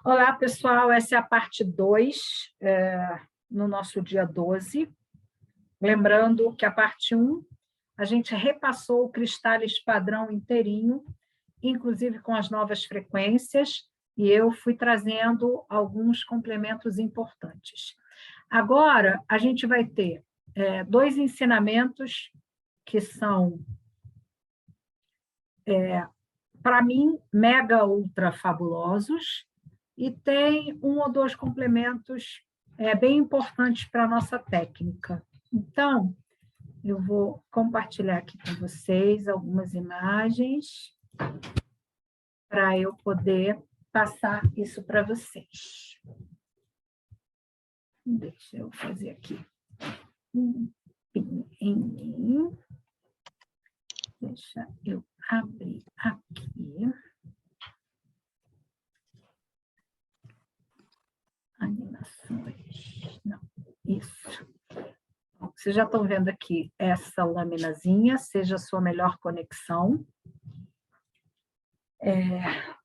Olá, pessoal, essa é a parte 2, no nosso dia 12. Lembrando que a parte 1, a gente repassou o Cristales padrão inteirinho, inclusive com as novas frequências, e eu fui trazendo alguns complementos importantes. Agora, a gente vai ter 2 ensinamentos que são, para mim, mega ultra fabulosos, e tem 1 ou 2 complementos bem importantes para a nossa técnica. Então, eu vou compartilhar aqui com vocês algumas imagens para eu poder passar isso para vocês. Deixa eu fazer aqui um pinguim. Deixa eu abrir aqui. Animações. Não, isso. Bom, vocês já estão vendo aqui essa laminazinha, seja a sua melhor conexão.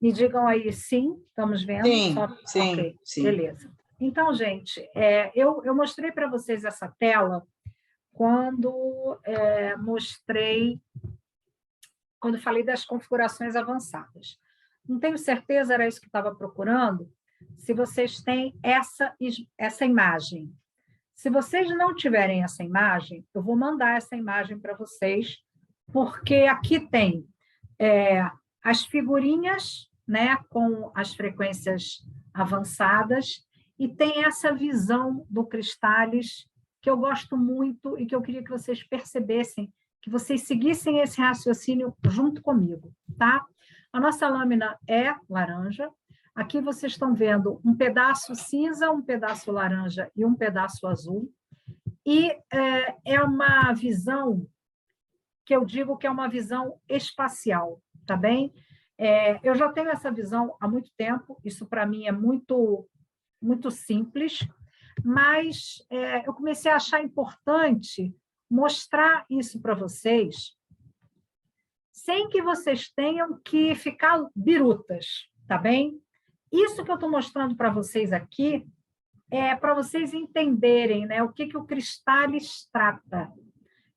Me digam aí sim, estamos vendo? Sim, sim, okay, sim. Beleza. Então, gente, eu mostrei para vocês essa tela quando quando falei das configurações avançadas. Não tenho certeza, era isso que estava procurando, se vocês têm essa imagem. Se vocês não tiverem essa imagem, eu vou mandar essa imagem para vocês, porque aqui tem as figurinhas, né, com as frequências avançadas, e tem essa visão do Cristales, que eu gosto muito e que eu queria que vocês percebessem, que vocês seguissem esse raciocínio junto comigo, tá? A nossa lâmina é laranja. Aqui vocês estão vendo um pedaço cinza, um pedaço laranja e um pedaço azul. E é uma visão que eu digo que é uma visão espacial, tá bem? Eu já tenho essa visão há muito tempo, isso para mim é muito, muito simples, mas eu comecei a achar importante mostrar isso para vocês, sem que vocês tenham que ficar birutas, tá bem? Isso que eu estou mostrando para vocês aqui é para vocês entenderem, né, o que o Cristales trata.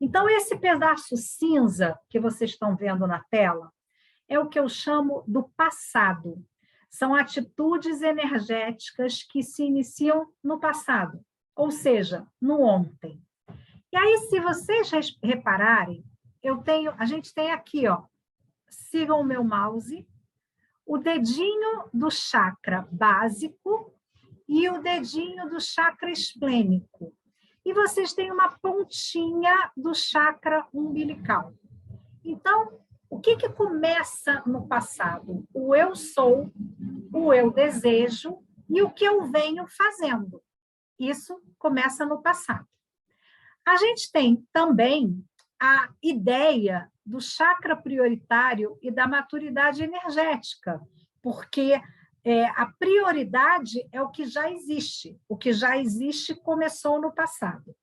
Então, esse pedaço cinza que vocês estão vendo na tela é o que eu chamo do passado. São atitudes energéticas que se iniciam no passado, ou seja, no ontem. E aí, se vocês repararem, a gente tem aqui, ó, sigam o meu mouse, o dedinho do chakra básico e o dedinho do chakra esplênico. E vocês têm uma pontinha do chakra umbilical. Então, o que começa no passado? O eu sou, o eu desejo e o que eu venho fazendo. Isso começa no passado. A gente tem também a ideia do chakra prioritário e da maturidade energética, porque a prioridade é o que já existe. O que já existe começou no passado.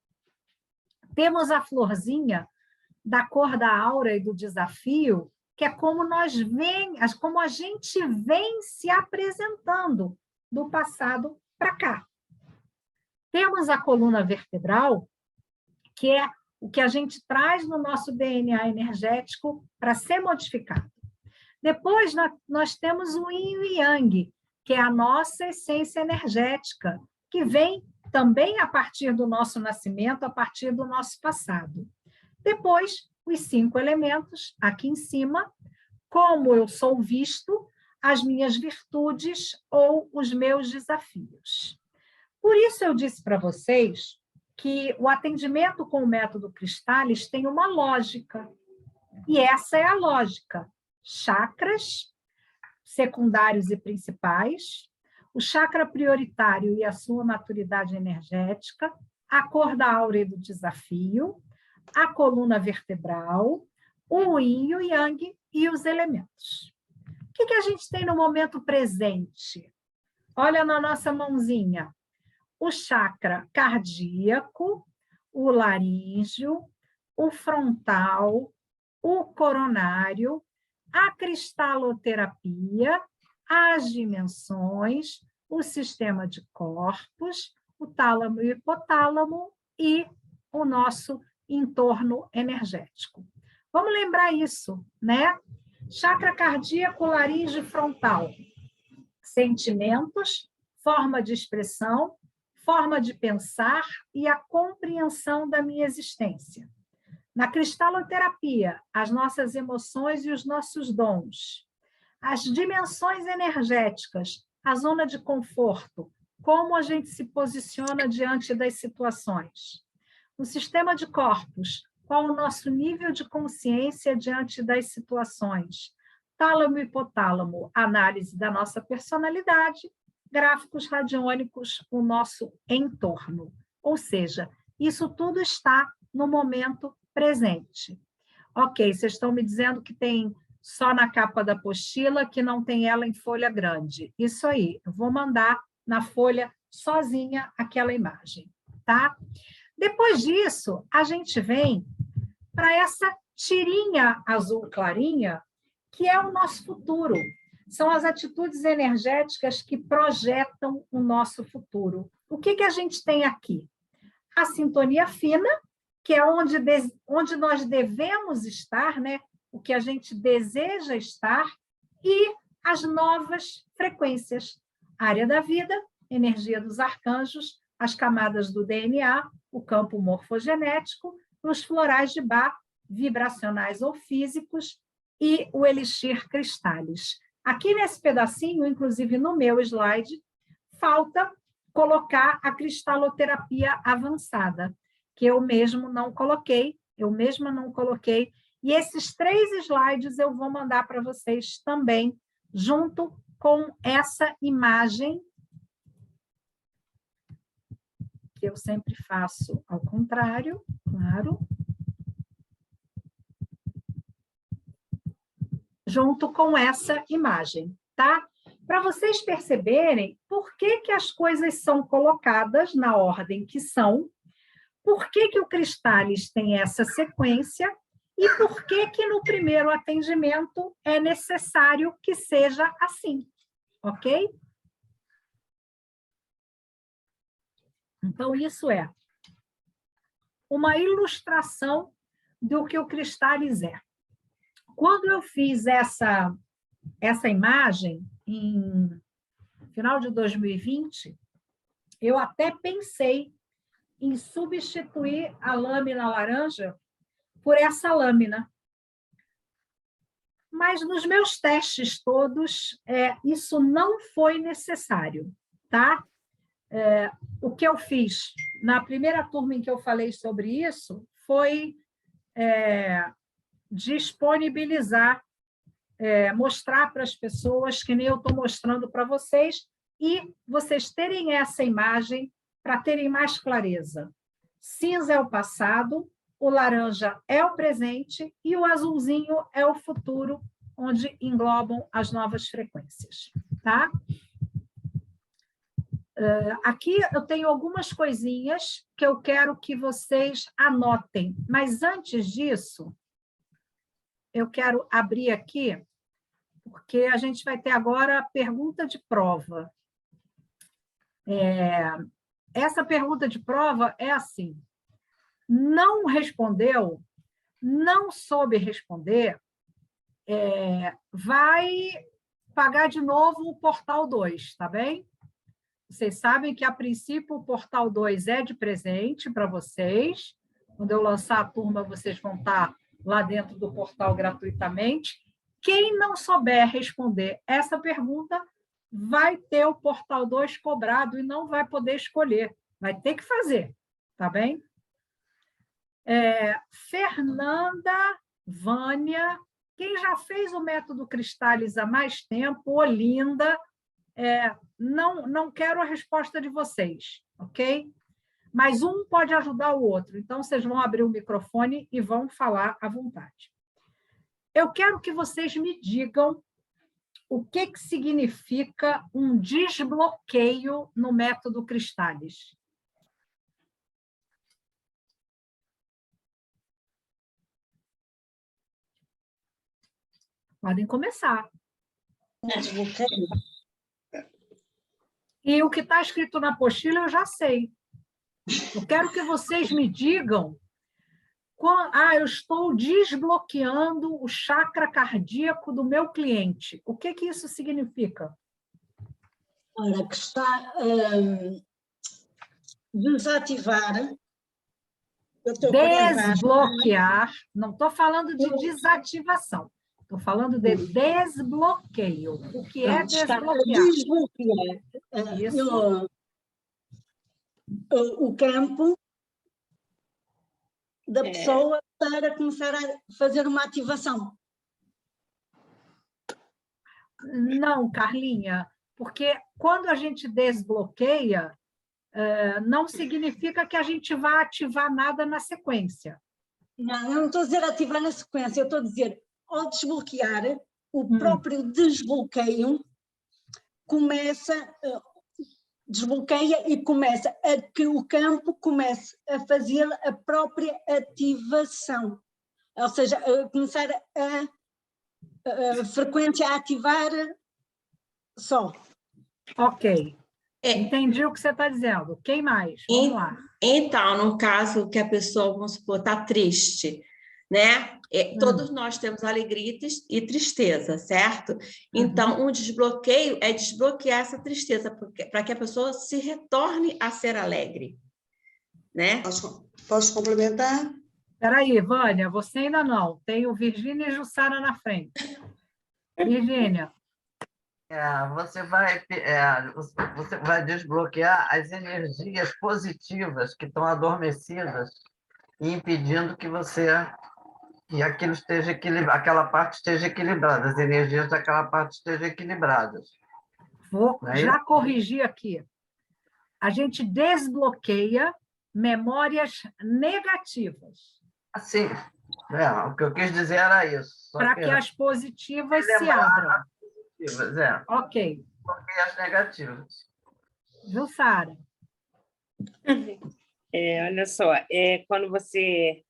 Temos a florzinha da cor da aura e do desafio, que é como a gente vem se apresentando do passado para cá. Temos a coluna vertebral, que é o que a gente traz no nosso DNA energético para ser modificado. Depois, nós temos o Yin e Yang, que é a nossa essência energética, que vem também a partir do nosso nascimento, a partir do nosso passado. Depois, os 5 elementos, aqui em cima, como eu sou visto, as minhas virtudes ou os meus desafios. Por isso, eu disse para vocês que o atendimento com o método Cristales tem uma lógica, e essa é a lógica. Chakras secundários e principais, o chakra prioritário e a sua maturidade energética, a cor da aura e do desafio, a coluna vertebral, o Yin e o Yang e os elementos. O que a gente tem no momento presente? Olha na nossa mãozinha. O chakra cardíaco, o laríngeo, o frontal, o coronário, a cristaloterapia, as dimensões, o sistema de corpos, o tálamo e o hipotálamo e o nosso entorno energético. Vamos lembrar isso, né? Chakra cardíaco, laringe frontal. Sentimentos, forma de expressão, forma de pensar e a compreensão da minha existência. Na cristaloterapia, as nossas emoções e os nossos dons. As dimensões energéticas, a zona de conforto, como a gente se posiciona diante das situações. No sistema de corpos, qual o nosso nível de consciência diante das situações. Tálamo e hipotálamo, análise da nossa personalidade. Gráficos radiônicos, o nosso entorno. Ou seja, isso tudo está no momento presente. Ok, vocês estão me dizendo que tem só na capa da apostila, que não tem ela em folha grande. Isso aí, eu vou mandar na folha sozinha aquela imagem, tá? Depois disso, a gente vem para essa tirinha azul clarinha, que é o nosso futuro. São as atitudes energéticas que projetam o nosso futuro. O que a gente tem aqui? A sintonia fina, que é onde nós devemos estar, né? O que a gente deseja estar, e as novas frequências. Área da vida, energia dos arcanjos, as camadas do DNA, o campo morfogenético, os florais de Bach, vibracionais ou físicos, e o elixir cristais. Aqui nesse pedacinho, inclusive no meu slide, falta colocar a cristaloterapia avançada, que eu mesma não coloquei, e esses 3 slides eu vou mandar para vocês também, junto com essa imagem, que eu sempre faço ao contrário, claro, junto com essa imagem, tá? Para vocês perceberem por que as coisas são colocadas na ordem que são, por que o Cristális tem essa sequência e por que no primeiro atendimento é necessário que seja assim, ok? Então, isso é uma ilustração do que o Cristális é. Quando eu fiz essa imagem, em final de 2020, eu até pensei em substituir a lâmina laranja por essa lâmina. Mas nos meus testes todos, isso não foi necessário, tá? O que eu fiz na primeira turma em que eu falei sobre isso foi disponibilizar, mostrar para as pessoas, que nem eu estou mostrando para vocês, e vocês terem essa imagem para terem mais clareza. Cinza é o passado, o laranja é o presente e o azulzinho é o futuro, onde englobam as novas frequências, tá? Aqui eu tenho algumas coisinhas que eu quero que vocês anotem, mas antes disso, eu quero abrir aqui, porque a gente vai ter agora a pergunta de prova. Essa pergunta de prova é assim: não respondeu, não soube responder, vai pagar de novo o Portal 2, tá bem? Vocês sabem que, a princípio, o Portal 2 é de presente para vocês. Quando eu lançar a turma, vocês vão estar lá dentro do portal gratuitamente. Quem não souber responder essa pergunta vai ter o Portal 2 cobrado e não vai poder escolher. Vai ter que fazer, tá bem? Fernanda, Vânia, quem já fez o método Cristális há mais tempo, Olinda, não quero a resposta de vocês, ok? Mas um pode ajudar o outro, então vocês vão abrir o microfone e vão falar à vontade. Eu quero que vocês me digam o que significa um desbloqueio no método Cristális. Podem começar. Um desbloqueio. E o que está escrito na apostila eu já sei. Eu quero que vocês me digam eu estou desbloqueando o chakra cardíaco do meu cliente. O que isso significa? Ora, que está desativar. Eu estou Desbloquear. Não estou falando de desativação. Estou falando de desbloqueio. O que é desbloquear? Desbloquear Isso. O campo da pessoa para começar a fazer uma ativação. Não, Carlinha, porque quando a gente desbloqueia, não significa que a gente vá ativar nada na sequência. Não, eu não estou a dizer ativar na sequência, eu estou a dizer, ao desbloquear, o próprio desbloqueio desbloqueia e começa a que o campo comece a fazer a própria ativação. Ou seja, começar a frequência a ativar só. Ok. Entendi o que você está dizendo. Quem mais? Vamos lá. Então, no caso que a pessoa, vamos supor, está triste, né? Todos nós temos alegria e tristeza, certo? Então, um desbloqueio é desbloquear essa tristeza, para que a pessoa se retorne a ser alegre, né? Posso complementar? Espera aí, Vânia, você ainda não. Tem o Virgínia e Jussara na frente. Virgínia. Você vai desbloquear as energias positivas que estão adormecidas e impedindo que aquilo esteja equilibrado, aquela parte esteja equilibrada, as energias daquela parte estejam equilibradas. Vou já corrigir aqui. A gente desbloqueia memórias negativas. Sim, o que eu quis dizer era isso. Para que as positivas se abram. Ok. E as negativas. Jussara. Olha só, quando você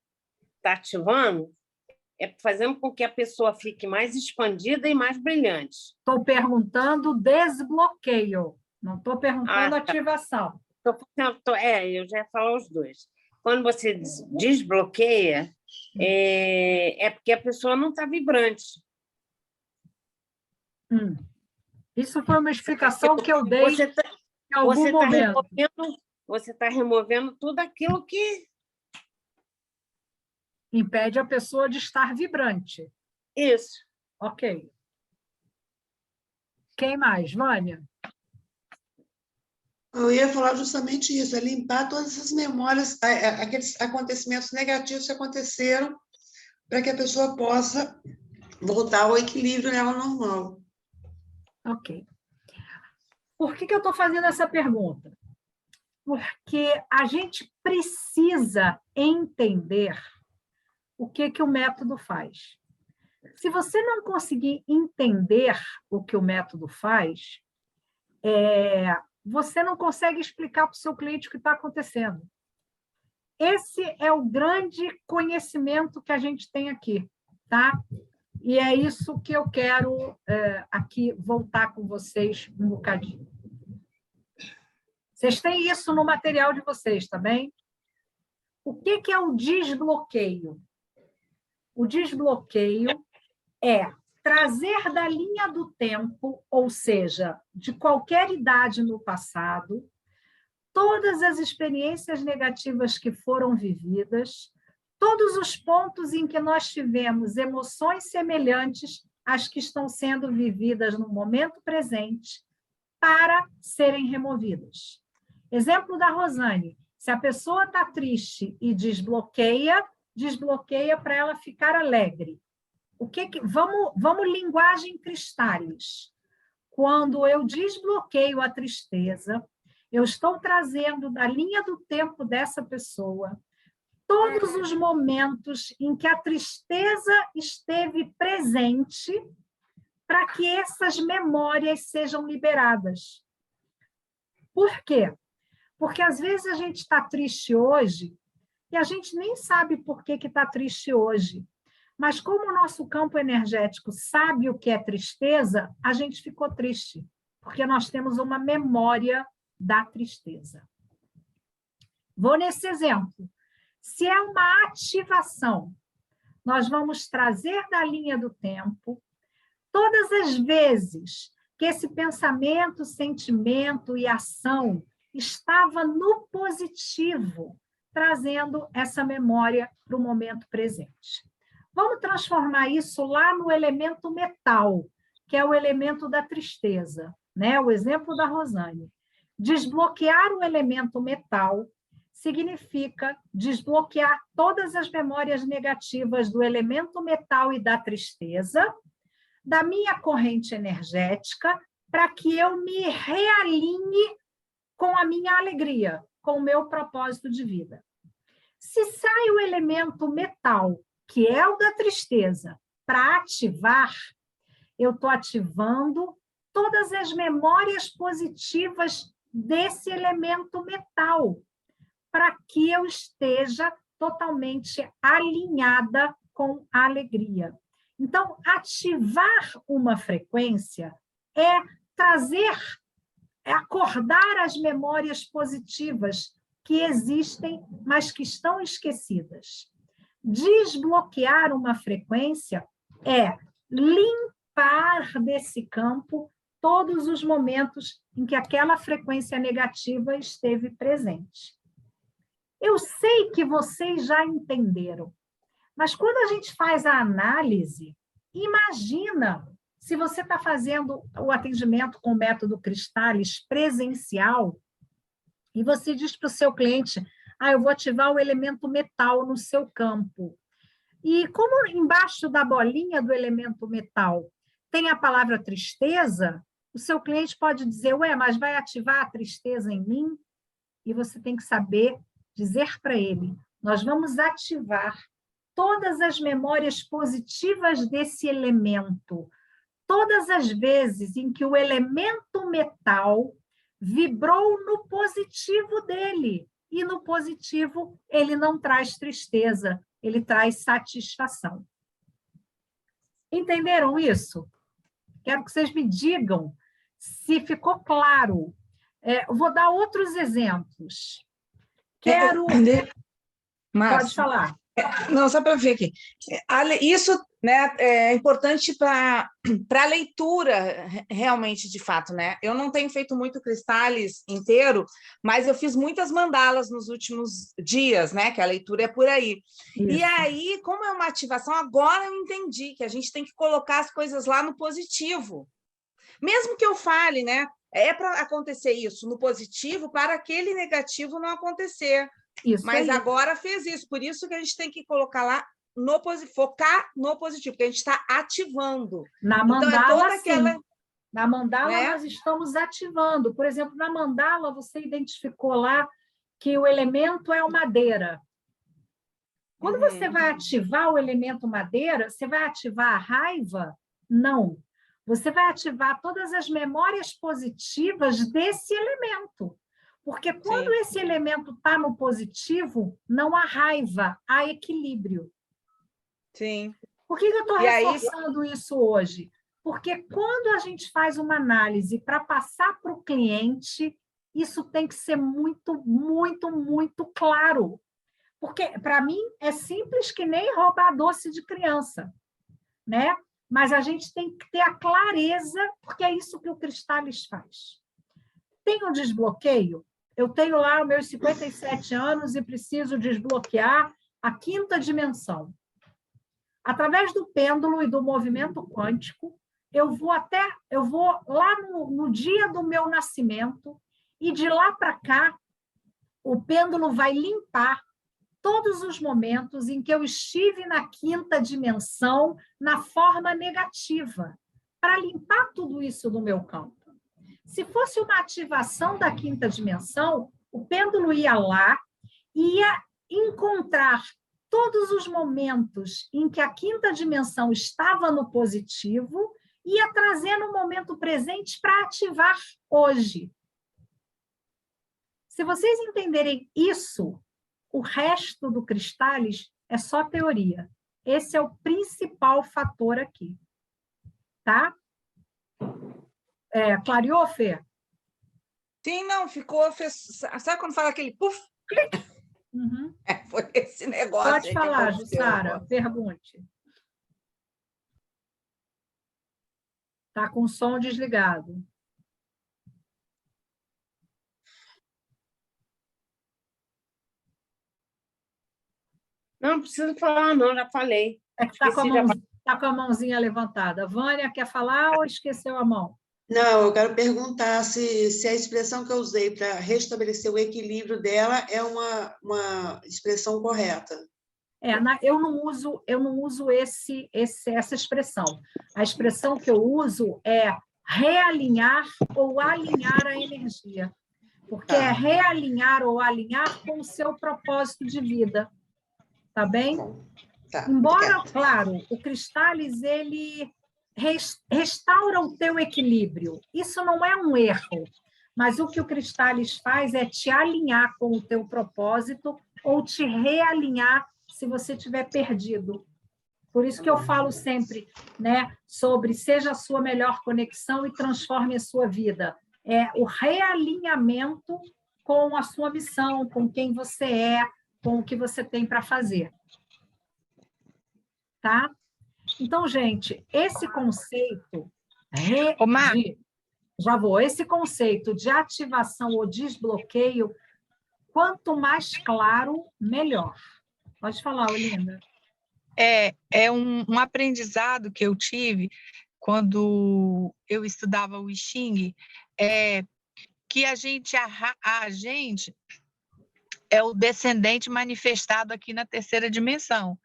está ativando, fazendo com que a pessoa fique mais expandida e mais brilhante. Estou perguntando desbloqueio, não estou perguntando ativação. Eu já ia falar os dois. Quando você desbloqueia, é porque a pessoa não está vibrante. Isso foi uma explicação que eu dei em algum momento. Você está removendo tudo aquilo que impede a pessoa de estar vibrante. Isso. Ok. Quem mais, Vânia? Eu ia falar justamente isso, é limpar todas essas memórias, aqueles acontecimentos negativos que aconteceram, para que a pessoa possa voltar ao equilíbrio nela normal. Ok. Por que eu estou fazendo essa pergunta? Porque a gente precisa entender o que o método faz. Se você não conseguir entender o que o método faz, você não consegue explicar para o seu cliente o que está acontecendo. Esse é o grande conhecimento que a gente tem aqui, tá? E é isso que eu quero aqui voltar com vocês um bocadinho. Vocês têm isso no material de vocês, tá bem? O que é o desbloqueio? O desbloqueio é trazer da linha do tempo, ou seja, de qualquer idade no passado, todas as experiências negativas que foram vividas, todos os pontos em que nós tivemos emoções semelhantes às que estão sendo vividas no momento presente, para serem removidas. Exemplo da Rosane, se a pessoa está triste e desbloqueia para ela ficar alegre. Vamos linguagem cristais. Quando eu desbloqueio a tristeza, eu estou trazendo da linha do tempo dessa pessoa todos os momentos em que a tristeza esteve presente para que essas memórias sejam liberadas. Por quê? Porque às vezes a gente está triste hoje e a gente nem sabe por que está triste hoje. Mas como o nosso campo energético sabe o que é tristeza, a gente ficou triste, porque nós temos uma memória da tristeza. Vou nesse exemplo. Se é uma ativação, nós vamos trazer da linha do tempo todas as vezes que esse pensamento, sentimento e ação estava no positivo, trazendo essa memória para o momento presente. Vamos transformar isso lá no elemento metal, que é o elemento da tristeza, né? O exemplo da Rosane. Desbloquear o elemento metal significa desbloquear todas as memórias negativas do elemento metal e da tristeza, da minha corrente energética, para que eu me realinhe com a minha alegria, com o meu propósito de vida. Se sai o elemento metal, que é o da tristeza, para ativar, eu estou ativando todas as memórias positivas desse elemento metal, para que eu esteja totalmente alinhada com a alegria. Então, ativar uma frequência é trazer, é acordar as memórias positivas que existem, mas que estão esquecidas. Desbloquear uma frequência é limpar desse campo todos os momentos em que aquela frequência negativa esteve presente. Eu sei que vocês já entenderam, mas quando a gente faz a análise, imagina se você está fazendo o atendimento com o método Cristális presencial e você diz para o seu cliente, eu vou ativar o elemento metal no seu campo. E como embaixo da bolinha do elemento metal tem a palavra tristeza, o seu cliente pode dizer, mas vai ativar a tristeza em mim? E você tem que saber dizer para ele, nós vamos ativar todas as memórias positivas desse elemento, todas as vezes em que o elemento metal vibrou no positivo dele, e no positivo ele não traz tristeza, ele traz satisfação. Entenderam isso? Quero que vocês me digam se ficou claro. Vou dar outros exemplos. Quero... Pode falar. Não, só para ver aqui. Isso, né, é importante para a leitura, realmente, de fato, né? Eu não tenho feito muito Cristális inteiro, mas eu fiz muitas mandalas nos últimos dias, né? Que a leitura é por aí. Isso. E aí, como é uma ativação, agora eu entendi que a gente tem que colocar as coisas lá no positivo. Mesmo que eu fale, né? É para acontecer isso no positivo, para aquele negativo não acontecer. Isso mas aí. Agora fez isso, por isso que a gente tem que colocar lá, focar no positivo, porque a gente está ativando. Na mandala, então, é toda aquela... sim. Na mandala, nós estamos ativando. Por exemplo, na mandala, você identificou lá que o elemento é o madeira. Quando você vai ativar o elemento madeira, você vai ativar a raiva? Não. Você vai ativar todas as memórias positivas desse elemento. Porque quando esse elemento está no positivo, não há raiva, há equilíbrio. Sim. Por que eu estou reforçando isso hoje? Porque quando a gente faz uma análise para passar para o cliente, isso tem que ser muito, muito, muito claro. Porque, para mim, é simples que nem roubar doce de criança, né? Mas a gente tem que ter a clareza, porque é isso que o Cristális faz. Tem um desbloqueio? Eu tenho lá os meus 57 anos e preciso desbloquear a 5ª dimensão. Através do pêndulo e do movimento quântico, eu vou lá no dia do meu nascimento e de lá para cá, o pêndulo vai limpar todos os momentos em que eu estive na 5ª dimensão na forma negativa, para limpar tudo isso do meu campo. Se fosse uma ativação da 5ª dimensão, o pêndulo ia lá, ia encontrar todos os momentos em que a 5ª dimensão estava no positivo, ia trazer no momento presente para ativar hoje. Se vocês entenderem isso, o resto do Cristális é só teoria. Esse é o principal fator aqui. Tá? Clareou, Fê? Sim, não, ficou... Sabe quando fala aquele puf? Uhum. Foi esse negócio. Pode falar, Jussara, pergunte. Está com o som desligado. Não precisa falar, não, já falei. É que está com a mãozinha levantada. Vânia, quer falar ou esqueceu a mão? Não, eu quero perguntar se a expressão que eu usei para restabelecer o equilíbrio dela é uma expressão correta. Eu não uso essa expressão. A expressão que eu uso é realinhar ou alinhar a energia. Porque é realinhar ou alinhar com o seu propósito de vida. Tá bem? Tá, Embora, obrigada. claro, o Cristális, ele restaura o teu equilíbrio. Isso não é um erro, mas o que o Cristális faz é te alinhar com o teu propósito ou te realinhar se você estiver perdido. Por isso que eu falo sempre, né, sobre seja a sua melhor conexão e transforme a sua vida. É o realinhamento com a sua missão, com quem você é, com o que você tem para fazer. Tá? Então, gente, esse conceito esse conceito de ativação ou desbloqueio, quanto mais claro, melhor. Pode falar, Olinda. É um aprendizado que eu tive quando eu estudava o I Ching, que a gente é o descendente manifestado aqui na terceira dimensão.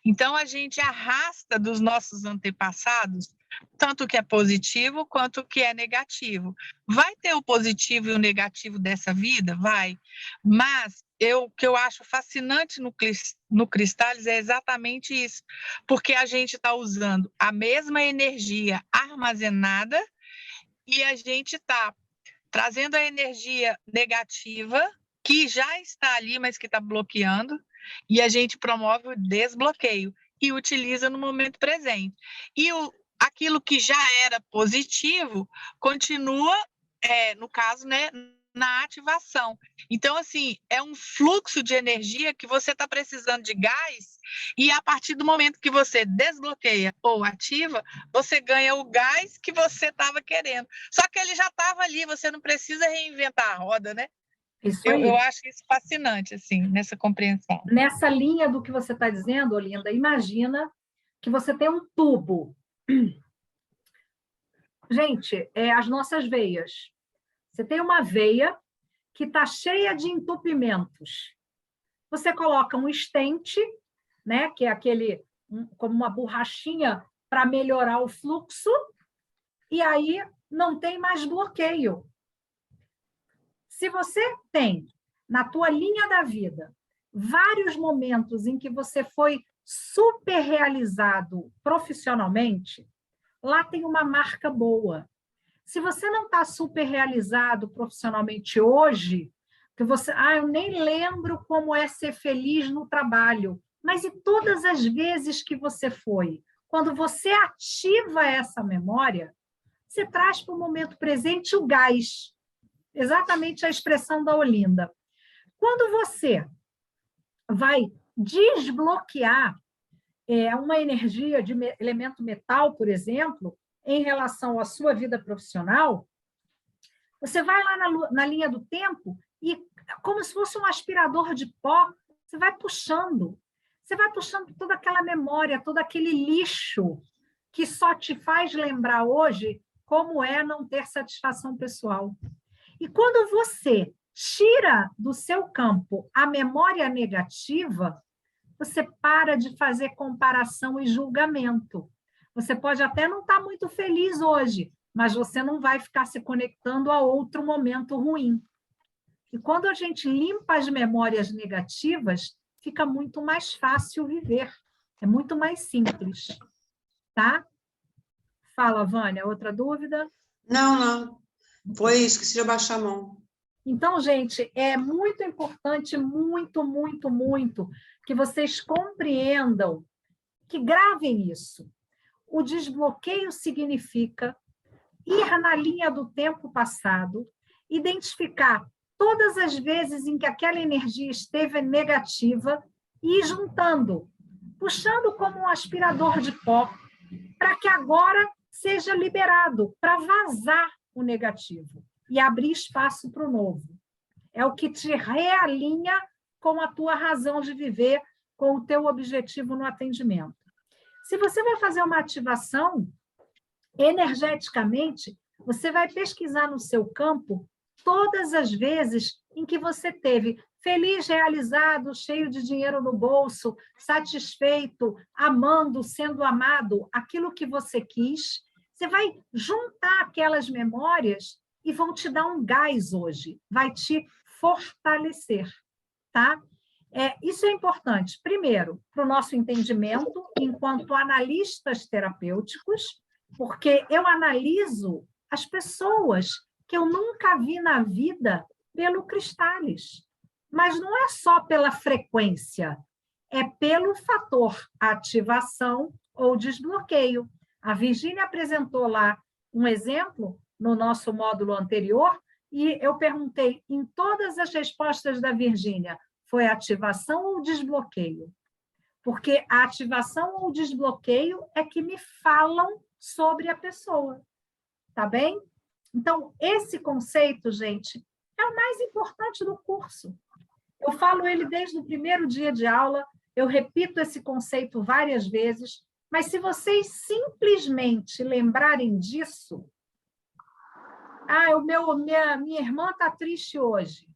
Então, a gente arrasta dos nossos antepassados tanto o que é positivo quanto o que é negativo. Vai ter o positivo e o negativo dessa vida? Vai. Mas o que eu acho fascinante no Cristális é exatamente isso, porque a gente está usando a mesma energia armazenada e a gente está trazendo a energia negativa que já está ali, mas que está bloqueando, e a gente promove o desbloqueio e utiliza no momento presente. E aquilo que já era positivo continua, no caso, né, na ativação. Então, assim, é um fluxo de energia que você está precisando de gás, e a partir do momento que você desbloqueia ou ativa, você ganha o gás que você estava querendo. Só que ele já estava ali, você não precisa reinventar a roda, né? Eu acho isso fascinante, assim, nessa compreensão. Nessa linha do que você está dizendo, Olinda, imagina que você tem um tubo. Gente, as nossas veias. Você tem uma veia que está cheia de entupimentos. Você coloca um estente, né, que é aquele, como uma borrachinha para melhorar o fluxo, e aí não tem mais bloqueio. Se você tem, na tua linha da vida, vários momentos em que você foi super realizado profissionalmente, lá tem uma marca boa. Se você não está super realizado profissionalmente hoje, que você, eu nem lembro como é ser feliz no trabalho, mas e todas as vezes que você foi? Quando você ativa essa memória, você traz para o momento presente o gás. Exatamente a expressão da Olinda. Quando você vai desbloquear uma energia de elemento metal, por exemplo, em relação à sua vida profissional, você vai lá na linha do tempo e, como se fosse um aspirador de pó, você vai puxando. Você vai puxando toda aquela memória, todo aquele lixo que só te faz lembrar hoje como é não ter satisfação pessoal. E quando você tira do seu campo a memória negativa, você para de fazer comparação e julgamento. Você pode até não estar muito feliz hoje, mas você não vai ficar se conectando a outro momento ruim. E quando a gente limpa as memórias negativas, fica muito mais fácil viver. É muito mais simples. Tá? Fala, Vânia, outra dúvida? Não. Foi isso, esqueci de abaixar a mão. Então, gente, é muito importante, muito, muito, muito, que vocês compreendam que gravem isso. O desbloqueio significa ir na linha do tempo passado, identificar todas as vezes em que aquela energia esteve negativa e ir juntando, puxando como um aspirador de pó, para que agora seja liberado, para vazar o negativo e abrir espaço para o novo. É o que te realinha com a tua razão de viver, com o teu objetivo no atendimento. Se você vai fazer uma ativação, energeticamente, você vai pesquisar no seu campo todas as vezes em que você teve feliz, realizado, cheio de dinheiro no bolso, satisfeito, amando, sendo amado, aquilo que você quis. Você vai juntar aquelas memórias e vão te dar um gás hoje, vai te fortalecer, tá? Isso é importante, primeiro, para o nosso entendimento, enquanto analistas terapêuticos, porque eu analiso as pessoas que eu nunca vi na vida pelo Cristális. Mas não é só pela frequência, é pelo fator ativação ou desbloqueio. A Virgínia apresentou lá um exemplo no nosso módulo anterior e eu perguntei, em todas as respostas da Virgínia, foi ativação ou desbloqueio? Porque a ativação ou desbloqueio é que me falam sobre a pessoa, tá bem? Então, esse conceito, gente, é o mais importante do curso. Eu falo ele desde o primeiro dia de aula, eu repito esse conceito várias vezes, mas se vocês simplesmente lembrarem disso, minha irmã está triste hoje,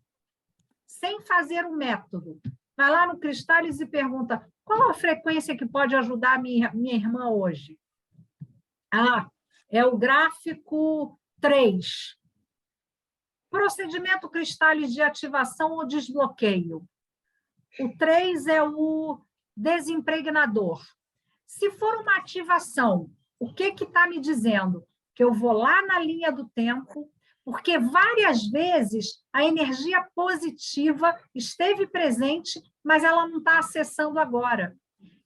sem fazer um método. Vai lá no Cristális e pergunta, qual a frequência que pode ajudar a minha irmã hoje? É o gráfico 3. Procedimento Cristális de ativação ou desbloqueio. O 3 é o desimpregnador. Se for uma ativação, o que está me dizendo? Que eu vou lá na linha do tempo, porque várias vezes a energia positiva esteve presente, mas ela não está acessando agora.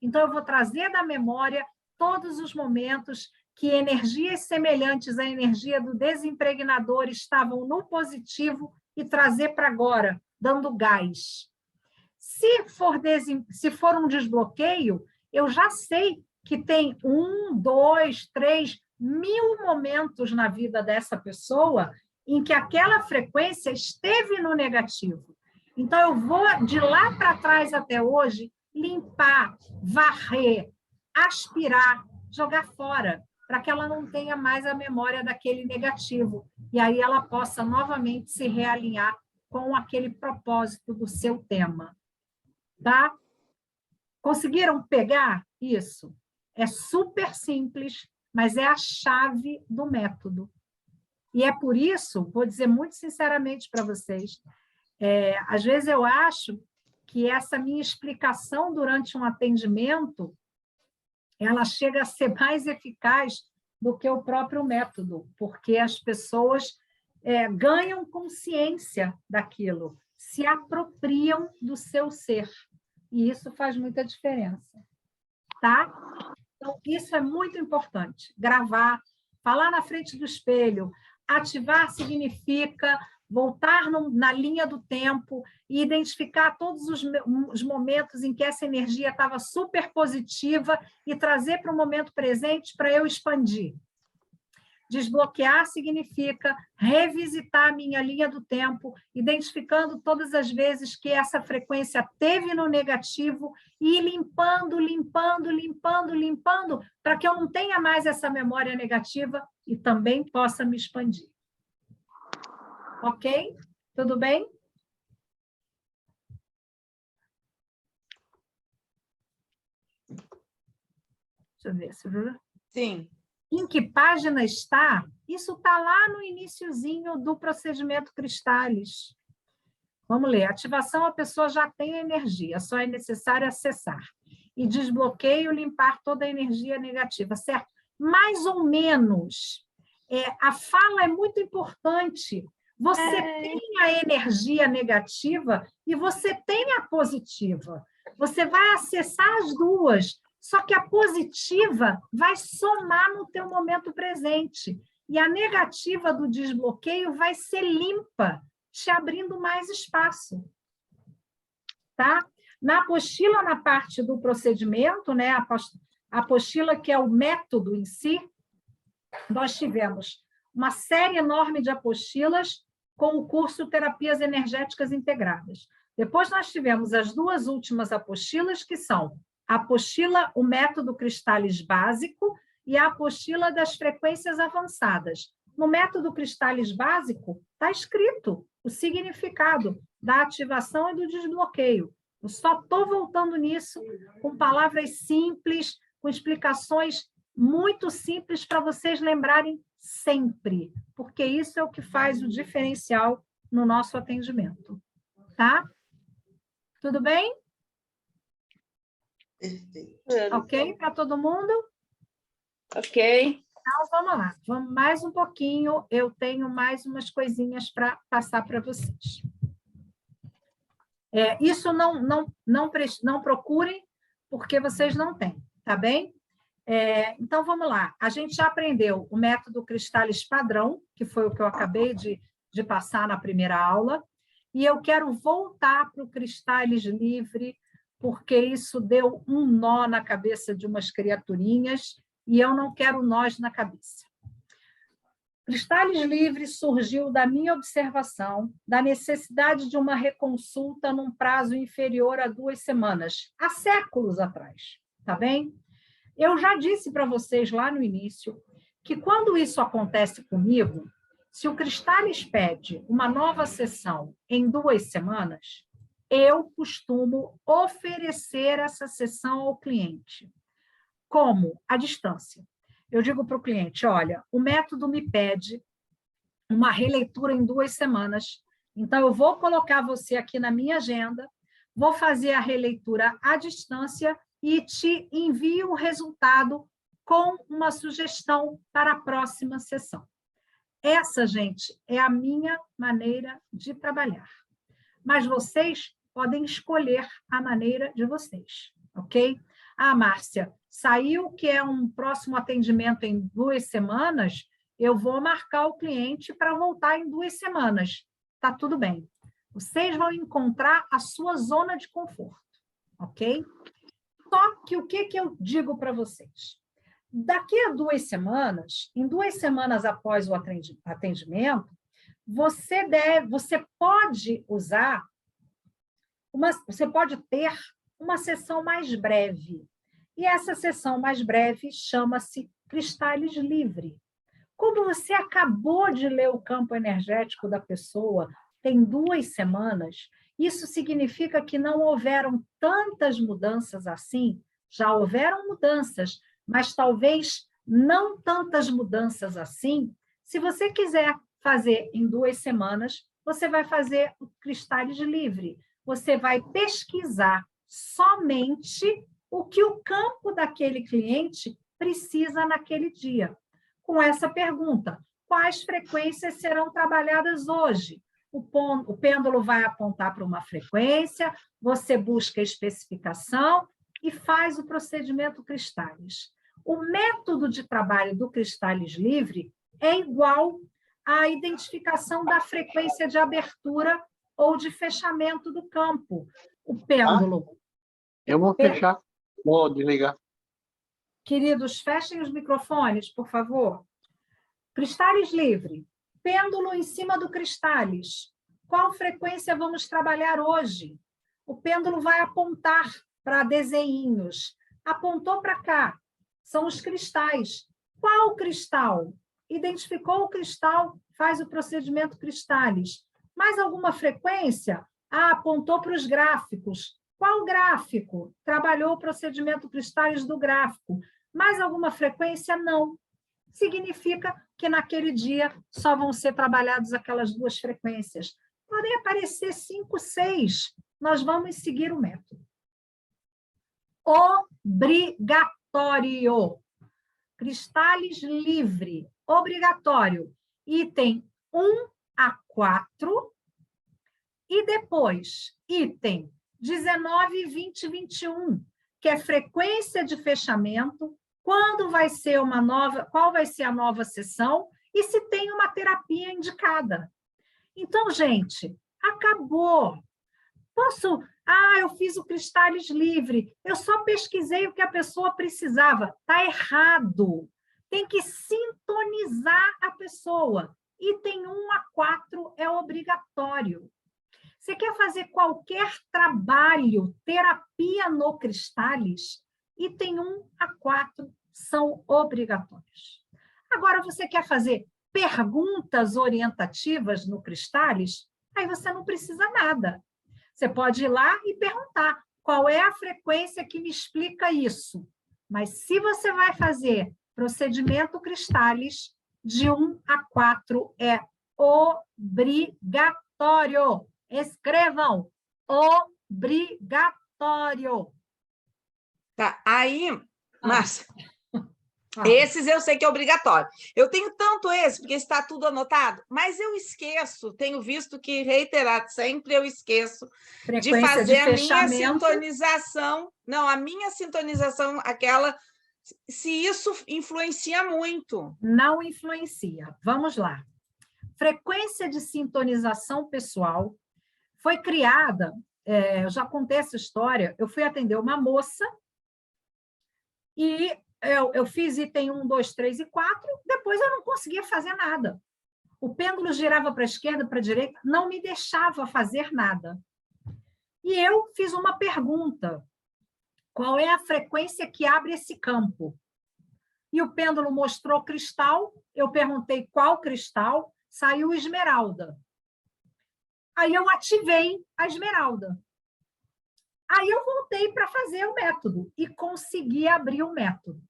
Então, eu vou trazer da memória todos os momentos que energias semelhantes à energia do desimpregnador estavam no positivo e trazer para agora, dando gás. Se for um desbloqueio, eu já sei que tem 1, 2, 3, 1000 momentos na vida dessa pessoa em que aquela frequência esteve no negativo. Então, eu vou de lá para trás até hoje limpar, varrer, aspirar, jogar fora, para que ela não tenha mais a memória daquele negativo. E aí ela possa novamente se realinhar com aquele propósito do seu tema. Tá? Conseguiram pegar isso? É super simples, mas é a chave do método. E é por isso, vou dizer muito sinceramente para vocês, às vezes eu acho que essa minha explicação durante um atendimento, ela chega a ser mais eficaz do que o próprio método, porque as pessoas ganham consciência daquilo, se apropriam do seu ser, e isso faz muita diferença, tá? Então, isso é muito importante, gravar, falar na frente do espelho. Ativar significa voltar na linha do tempo e identificar todos os momentos em que essa energia estava super positiva e trazer para o momento presente para eu expandir. Desbloquear significa revisitar a minha linha do tempo, identificando todas as vezes que essa frequência teve no negativo e ir limpando, limpando, limpando, limpando, para que eu não tenha mais essa memória negativa e também possa me expandir. Ok? Tudo bem? Deixa eu ver. Sim. Em que página está? Isso está lá no iniciozinho do procedimento Cristális. Vamos ler. Ativação, a pessoa já tem a energia, só é necessário acessar. E desbloqueio, limpar toda a energia negativa, certo? Mais ou menos. A fala é muito importante. Você tem a energia negativa e você tem a positiva. Você vai acessar as duas, Só que a positiva vai somar no teu momento presente. E a negativa do desbloqueio vai ser limpa, te abrindo mais espaço. Tá? Na apostila, na parte do procedimento, né, a apostila que é o método em si, nós tivemos uma série enorme de apostilas com o curso Terapias Energéticas Integradas. Depois nós tivemos as duas últimas apostilas, que são a apostila, o método Cristális básico, e a apostila das frequências avançadas. No método Cristális básico, está escrito o significado da ativação e do desbloqueio. Eu só estou voltando nisso com palavras simples, com explicações muito simples para vocês lembrarem sempre, porque isso é o que faz o diferencial no nosso atendimento. Tá? Tudo bem? Perfeito. Ok para todo mundo? Ok. Então, vamos lá. Vamos mais um pouquinho. Eu tenho mais umas coisinhas para passar para vocês. Isso não procurem, porque vocês não têm, tá bem? Então, vamos lá. A gente já aprendeu o método Cristális padrão, que foi o que eu acabei de passar na primeira aula, e eu quero voltar para o Cristális livre, porque isso deu um nó na cabeça de umas criaturinhas, e eu não quero nós na cabeça. Cristális livre surgiu da minha observação da necessidade de uma reconsulta num prazo inferior a 2 semanas, há séculos atrás, tá bem? Eu já disse para vocês lá no início que quando isso acontece comigo, se o Cristális pede uma nova sessão em 2 semanas, eu costumo oferecer essa sessão ao cliente. Como? À distância. Eu digo para o cliente, olha, o método me pede uma releitura em 2 semanas, então eu vou colocar você aqui na minha agenda, vou fazer a releitura à distância e te envio o resultado com uma sugestão para a próxima sessão. Essa, gente, é a minha maneira de trabalhar. Mas vocês podem escolher a maneira de vocês, ok? Ah, Márcia, saiu que é um próximo atendimento em 2 semanas, eu vou marcar o cliente para voltar em 2 semanas. Tá tudo bem. Vocês vão encontrar a sua zona de conforto, ok? Só que o que eu digo para vocês? Daqui a 2 semanas, em 2 semanas após o atendimento, você pode usar, você pode ter uma sessão mais breve. E essa sessão mais breve chama-se Cristális livre. Como você acabou de ler o campo energético da pessoa, tem 2 semanas, isso significa que não houveram tantas mudanças assim, já houveram mudanças, mas talvez não tantas mudanças assim. Se você quiser fazer em 2 semanas, você vai fazer o Cristális livre. Você vai pesquisar somente o que o campo daquele cliente precisa naquele dia. Com essa pergunta, quais frequências serão trabalhadas hoje? O pêndulo vai apontar para uma frequência, você busca a especificação e faz o procedimento Cristális. O método de trabalho do Cristális livre é igual à identificação da frequência de abertura ou de fechamento do campo. O pêndulo... Eu vou fechar, vou desligar. Queridos, fechem os microfones, por favor. Cristális livre. Pêndulo em cima do Cristális. Qual frequência vamos trabalhar hoje? O pêndulo vai apontar para desenhinhos. Apontou para cá. São os cristais. Qual cristal? Identificou o cristal, faz o procedimento Cristális. Mais alguma frequência? Ah, apontou para os gráficos. Qual gráfico? Trabalhou o procedimento Cristális do gráfico. Mais alguma frequência? Não. Significa que naquele dia só vão ser trabalhadas aquelas 2 frequências. Podem aparecer 5, 6. Nós vamos seguir o método. Obrigatório. Cristális livre. Obrigatório. Item 1 a 4. E depois, item 19, 20 e 21. que é frequência de fechamento, quando vai ser uma nova, qual vai ser a nova sessão e se tem uma terapia indicada. Então, gente, acabou. Eu fiz o Cristales Livre, eu só pesquisei o que a pessoa precisava. Está errado. Tem que sintonizar a pessoa. Item 1 a 4 é obrigatório. Você quer fazer qualquer trabalho, terapia no Cristales, item 1 a 4 são obrigatórios. Agora, você quer fazer perguntas orientativas no Cristales, aí você não precisa nada. Você pode ir lá e perguntar qual é a frequência que me explica isso. Mas se você vai fazer procedimento Cristales, de 1 a 4 é obrigatório. Escrevam, obrigatório. Tá, aí, Márcia, esses eu sei que é obrigatório. Eu tenho tanto esse, porque está tudo anotado, mas eu esqueço, tenho visto que reiterar sempre, eu esqueço de fazer a minha sintonização. Não, a minha sintonização, aquela, se isso influencia muito. Não influencia. Vamos lá. Frequência de sintonização pessoal foi criada, eu já contei essa história, eu fui atender uma moça e eu fiz item 1, 2, 3 e 4, depois eu não conseguia fazer nada. O pêndulo girava para a esquerda, para a direita, não me deixava fazer nada. E eu fiz uma pergunta, qual é a frequência que abre esse campo? E o pêndulo mostrou cristal, eu perguntei qual cristal, saiu esmeralda. Aí eu ativei a esmeralda. Aí eu voltei para fazer o método e consegui abrir o método.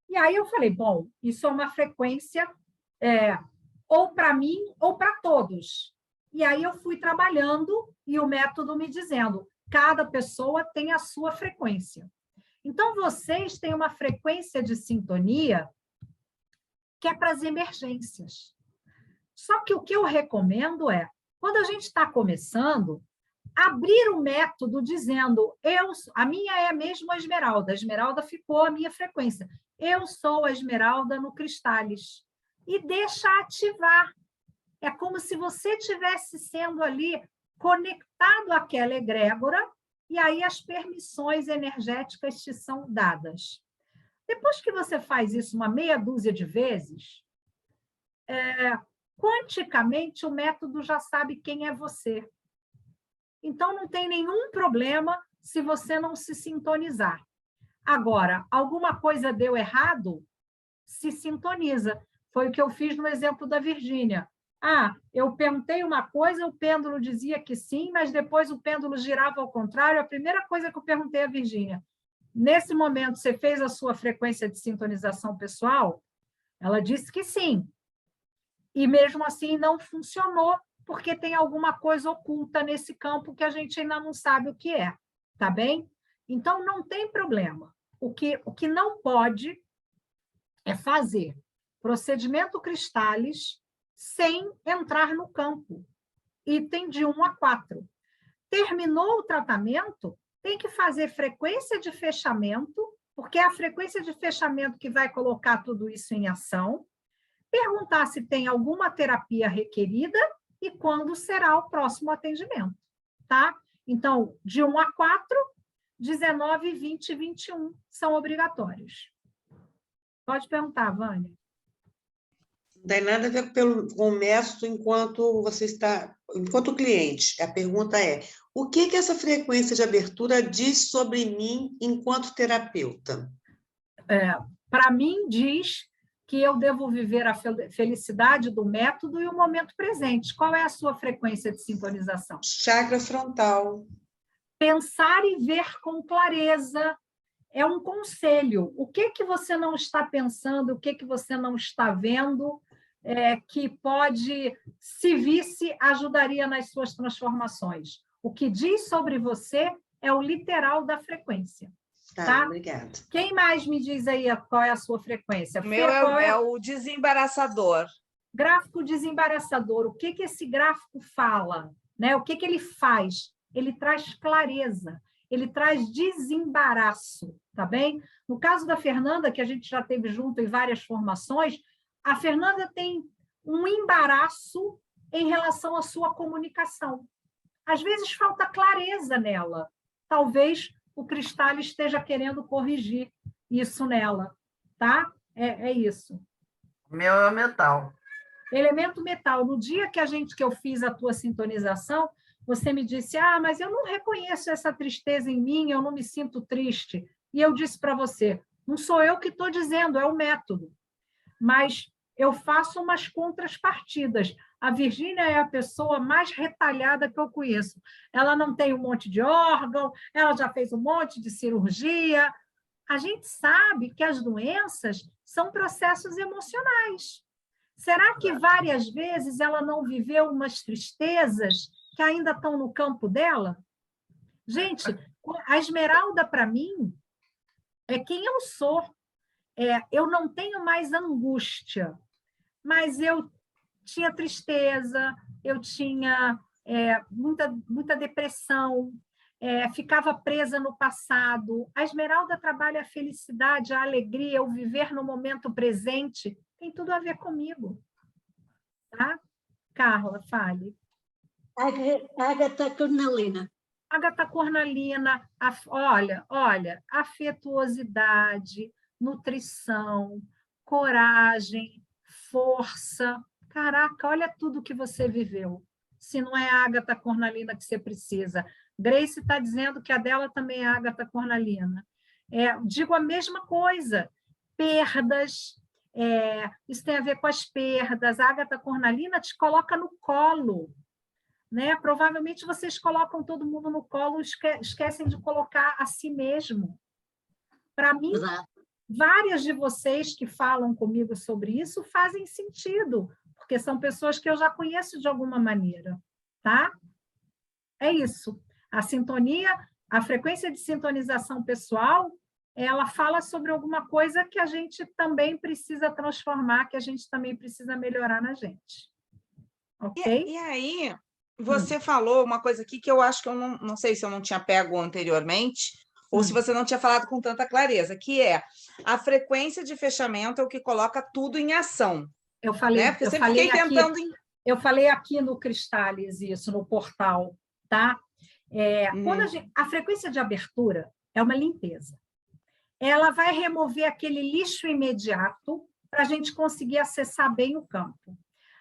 E aí eu falei, bom, isso é uma frequência ou para mim ou para todos. E aí eu fui trabalhando e o método me dizendo, cada pessoa tem a sua frequência. Então, vocês têm uma frequência de sintonia que é para as emergências. Só que o que eu recomendo é, quando a gente está começando, abrir o método dizendo, a minha é mesmo a esmeralda ficou a minha frequência. Eu sou a esmeralda no Cristales. E deixa ativar. É como se você estivesse sendo ali conectado àquela egrégora, e aí as permissões energéticas te são dadas. Depois que você faz isso uma meia dúzia de vezes, quanticamente o método já sabe quem é você. Então, não tem nenhum problema se você não se sintonizar. Agora, alguma coisa deu errado, se sintoniza. Foi o que eu fiz no exemplo da Virgínia. Eu perguntei uma coisa, o pêndulo dizia que sim, mas depois o pêndulo girava ao contrário. A primeira coisa que eu perguntei à Virgínia, nesse momento, você fez a sua frequência de sintonização pessoal? Ela disse que sim. E mesmo assim não funcionou, porque tem alguma coisa oculta nesse campo que a gente ainda não sabe o que é, tá bem? Então, não tem problema. O que não pode é fazer procedimento Cristales sem entrar no campo. Item de 1 a 4. Terminou o tratamento, tem que fazer frequência de fechamento, porque é a frequência de fechamento que vai colocar tudo isso em ação, perguntar se tem alguma terapia requerida e quando será o próximo atendimento, tá? Então, de 1 a 4, 19, 20 e 21 são obrigatórios. Pode perguntar, Vânia. Não tem nada a ver com o método enquanto cliente. A pergunta é, o que essa frequência de abertura diz sobre mim enquanto terapeuta? Para mim, diz que eu devo viver a felicidade do método e o momento presente. Qual é a sua frequência de sintonização? Chakra frontal. Pensar e ver com clareza é um conselho. O que você não está pensando, o que você não está vendo, que pode, se visse, ajudaria nas suas transformações. O que diz sobre você é o literal da frequência. Tá? Obrigada. Quem mais me diz aí qual é a sua frequência? O meu é o desembaraçador. Gráfico desembaraçador. O que esse gráfico fala? Né? O que ele faz? Ele traz clareza. ele traz desembaraço, tá bem? No caso da Fernanda, que a gente já teve junto em várias formações, a Fernanda tem um embaraço em relação à sua comunicação. Às vezes falta clareza nela. Talvez o cristal esteja querendo corrigir isso nela, tá? É isso. Meu é metal. Elemento metal. No dia que eu fiz a tua sintonização, você me disse, mas eu não reconheço essa tristeza em mim, eu não me sinto triste. E eu disse para você, não sou eu que estou dizendo, é o método. Mas eu faço umas contrapartidas. A Virgínia é a pessoa mais retalhada que eu conheço. Ela não tem um monte de órgão, ela já fez um monte de cirurgia. A gente sabe que as doenças são processos emocionais. Será que várias vezes ela não viveu umas tristezas que ainda estão no campo dela? Gente, a Esmeralda, para mim, é quem eu sou. Eu não tenho mais angústia, mas eu tinha tristeza, eu tinha muita depressão, ficava presa no passado. A Esmeralda trabalha a felicidade, a alegria, o viver no momento presente. Tem tudo a ver comigo. Tá? Carla, fale. Ágata Cornalina. Ágata Cornalina, olha, afetuosidade, nutrição, coragem, força. Caraca, olha tudo que você viveu. Se não é a Ágata Cornalina que você precisa. Grace está dizendo que a dela também é a Ágata Cornalina. Digo a mesma coisa. Perdas, isso tem a ver com as perdas. A Ágata Cornalina te coloca no colo. Né? Provavelmente vocês colocam todo mundo no colo, esquecem de colocar a si mesmo. Para mim, várias de vocês que falam comigo sobre isso fazem sentido, porque são pessoas que eu já conheço de alguma maneira, tá? É isso. A sintonia, a frequência de sintonização pessoal, ela fala sobre alguma coisa que a gente também precisa transformar, que a gente também precisa melhorar na gente. Ok? E aí, você falou uma coisa aqui que eu acho que eu não sei se eu não tinha pego anteriormente, ou se você não tinha falado com tanta clareza, que é a frequência de fechamento é o que coloca tudo em ação. Eu falei, né? Porque eu sempre fiquei tentando... Eu falei aqui no Cristales isso, no portal, tá? Quando a frequência de abertura é uma limpeza. Ela vai remover aquele lixo imediato para a gente conseguir acessar bem o campo.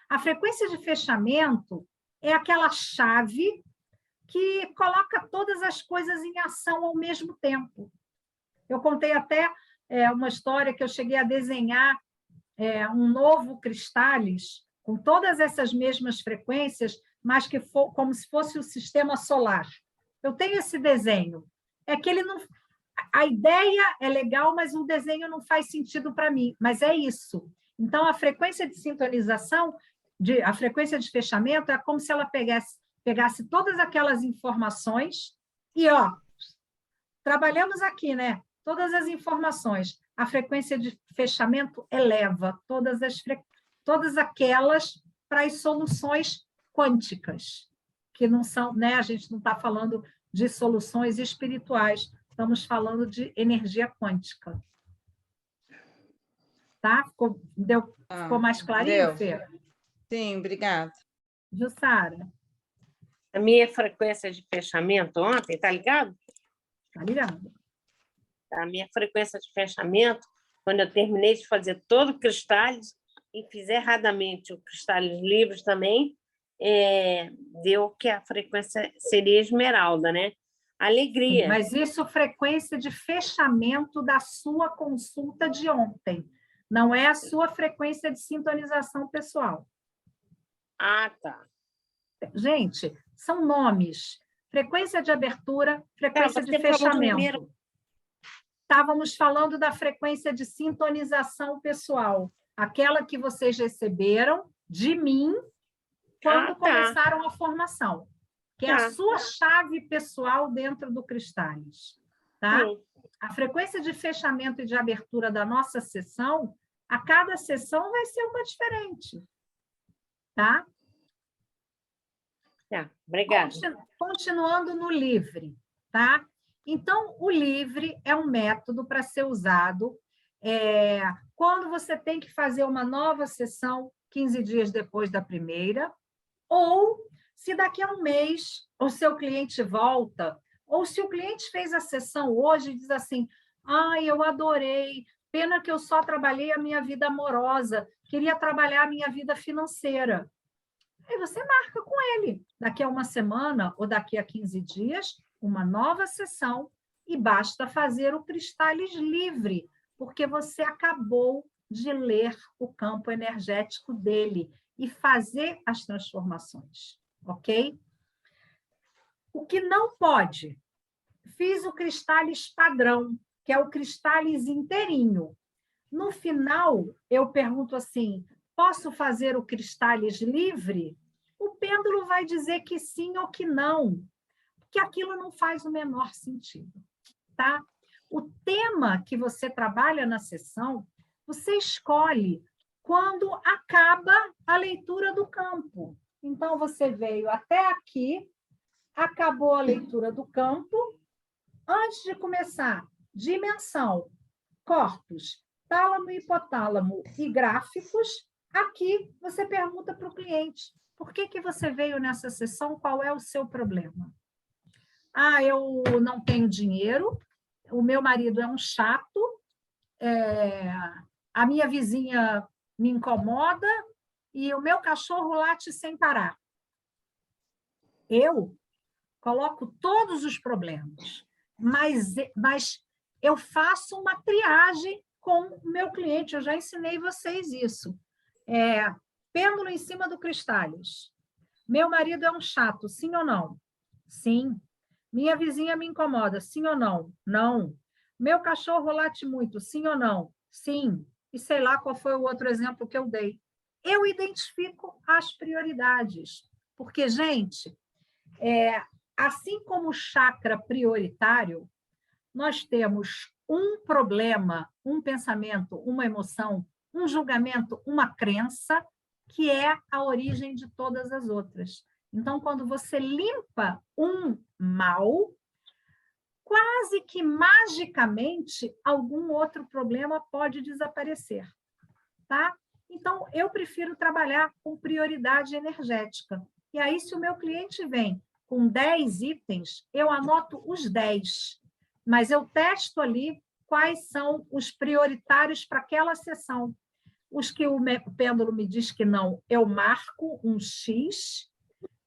A frequência de fechamento é aquela chave que coloca todas as coisas em ação ao mesmo tempo. Eu contei até uma história que eu cheguei a desenhar um novo Cristales com todas essas mesmas frequências, mas que como se fosse o sistema solar. Eu tenho esse desenho. Que ele não... A ideia é legal, mas o desenho não faz sentido para mim. Mas é isso. Então, a frequência de sintonização, a frequência de fechamento, é como se ela pegasse todas aquelas informações e, trabalhamos aqui, né? Todas as informações. A frequência de fechamento eleva todas aquelas para as soluções quânticas, que não são, né? A gente não está falando de soluções espirituais, estamos falando de energia quântica. Tá? Ficou mais clarinho, Fê? Sim, obrigada. Jussara. A minha frequência de fechamento ontem, tá ligado? Tá ligado. A minha frequência de fechamento, quando eu terminei de fazer todo o Cristales e fiz erradamente o Cristales livres também, deu que a frequência seria esmeralda, né? Alegria. Mas isso é frequência de fechamento da sua consulta de ontem. Não é a sua frequência de sintonização pessoal. Ah, tá. Gente, são nomes. Frequência de abertura, frequência de fechamento. Estávamos falando da frequência de sintonização pessoal, aquela que vocês receberam de mim quando começaram a formação, que é a sua chave pessoal dentro do Cristales. Tá? A frequência de fechamento e de abertura da nossa sessão, a cada sessão vai ser uma diferente. Tá? Obrigada. Continuando no livre, tá? Então, o livre é um método para ser usado quando você tem que fazer uma nova sessão 15 dias depois da primeira, ou se daqui a um mês o seu cliente volta, ou se o cliente fez a sessão hoje e diz assim, eu adorei, pena que eu só trabalhei a minha vida amorosa, queria trabalhar a minha vida financeira. Aí você marca com ele, daqui a uma semana ou daqui a 15 dias, uma nova sessão, e basta fazer o Cristais livre, porque você acabou de ler o campo energético dele e fazer as transformações, ok? O que não pode? Fiz o Cristais padrão, que é o Cristais inteirinho. No final, eu pergunto assim, posso fazer o Cristais livre? O pêndulo vai dizer que sim ou que não, porque aquilo não faz o menor sentido, tá? O tema que você trabalha na sessão, você escolhe quando acaba a leitura do campo. Então, você veio até aqui, acabou a leitura do campo. Antes de começar, dimensão, corpos, tálamo, hipotálamo e gráficos, aqui você pergunta para o cliente, por que você veio nessa sessão, qual é o seu problema? Eu não tenho dinheiro, o meu marido é um chato, a minha vizinha me incomoda e o meu cachorro late sem parar. Eu coloco todos os problemas, mas eu faço uma triagem com o meu cliente, eu já ensinei vocês isso. Pêndulo em cima do Cristais. Meu marido é um chato, sim ou não? Sim. Minha vizinha me incomoda, sim ou não? Não. Meu cachorro late muito, sim ou não? Sim. E sei lá qual foi o outro exemplo que eu dei. Eu identifico as prioridades. Porque, gente, assim como o chakra prioritário, nós temos um problema, um pensamento, uma emoção, um julgamento, uma crença, que é a origem de todas as outras. Então, quando você limpa um mal, quase que magicamente algum outro problema pode desaparecer, tá? Então, eu prefiro trabalhar com prioridade energética. E aí, se o meu cliente vem com 10 itens, eu anoto os 10, mas eu testo ali quais são os prioritários para aquela sessão. Os que o pêndulo me diz que não, eu marco um X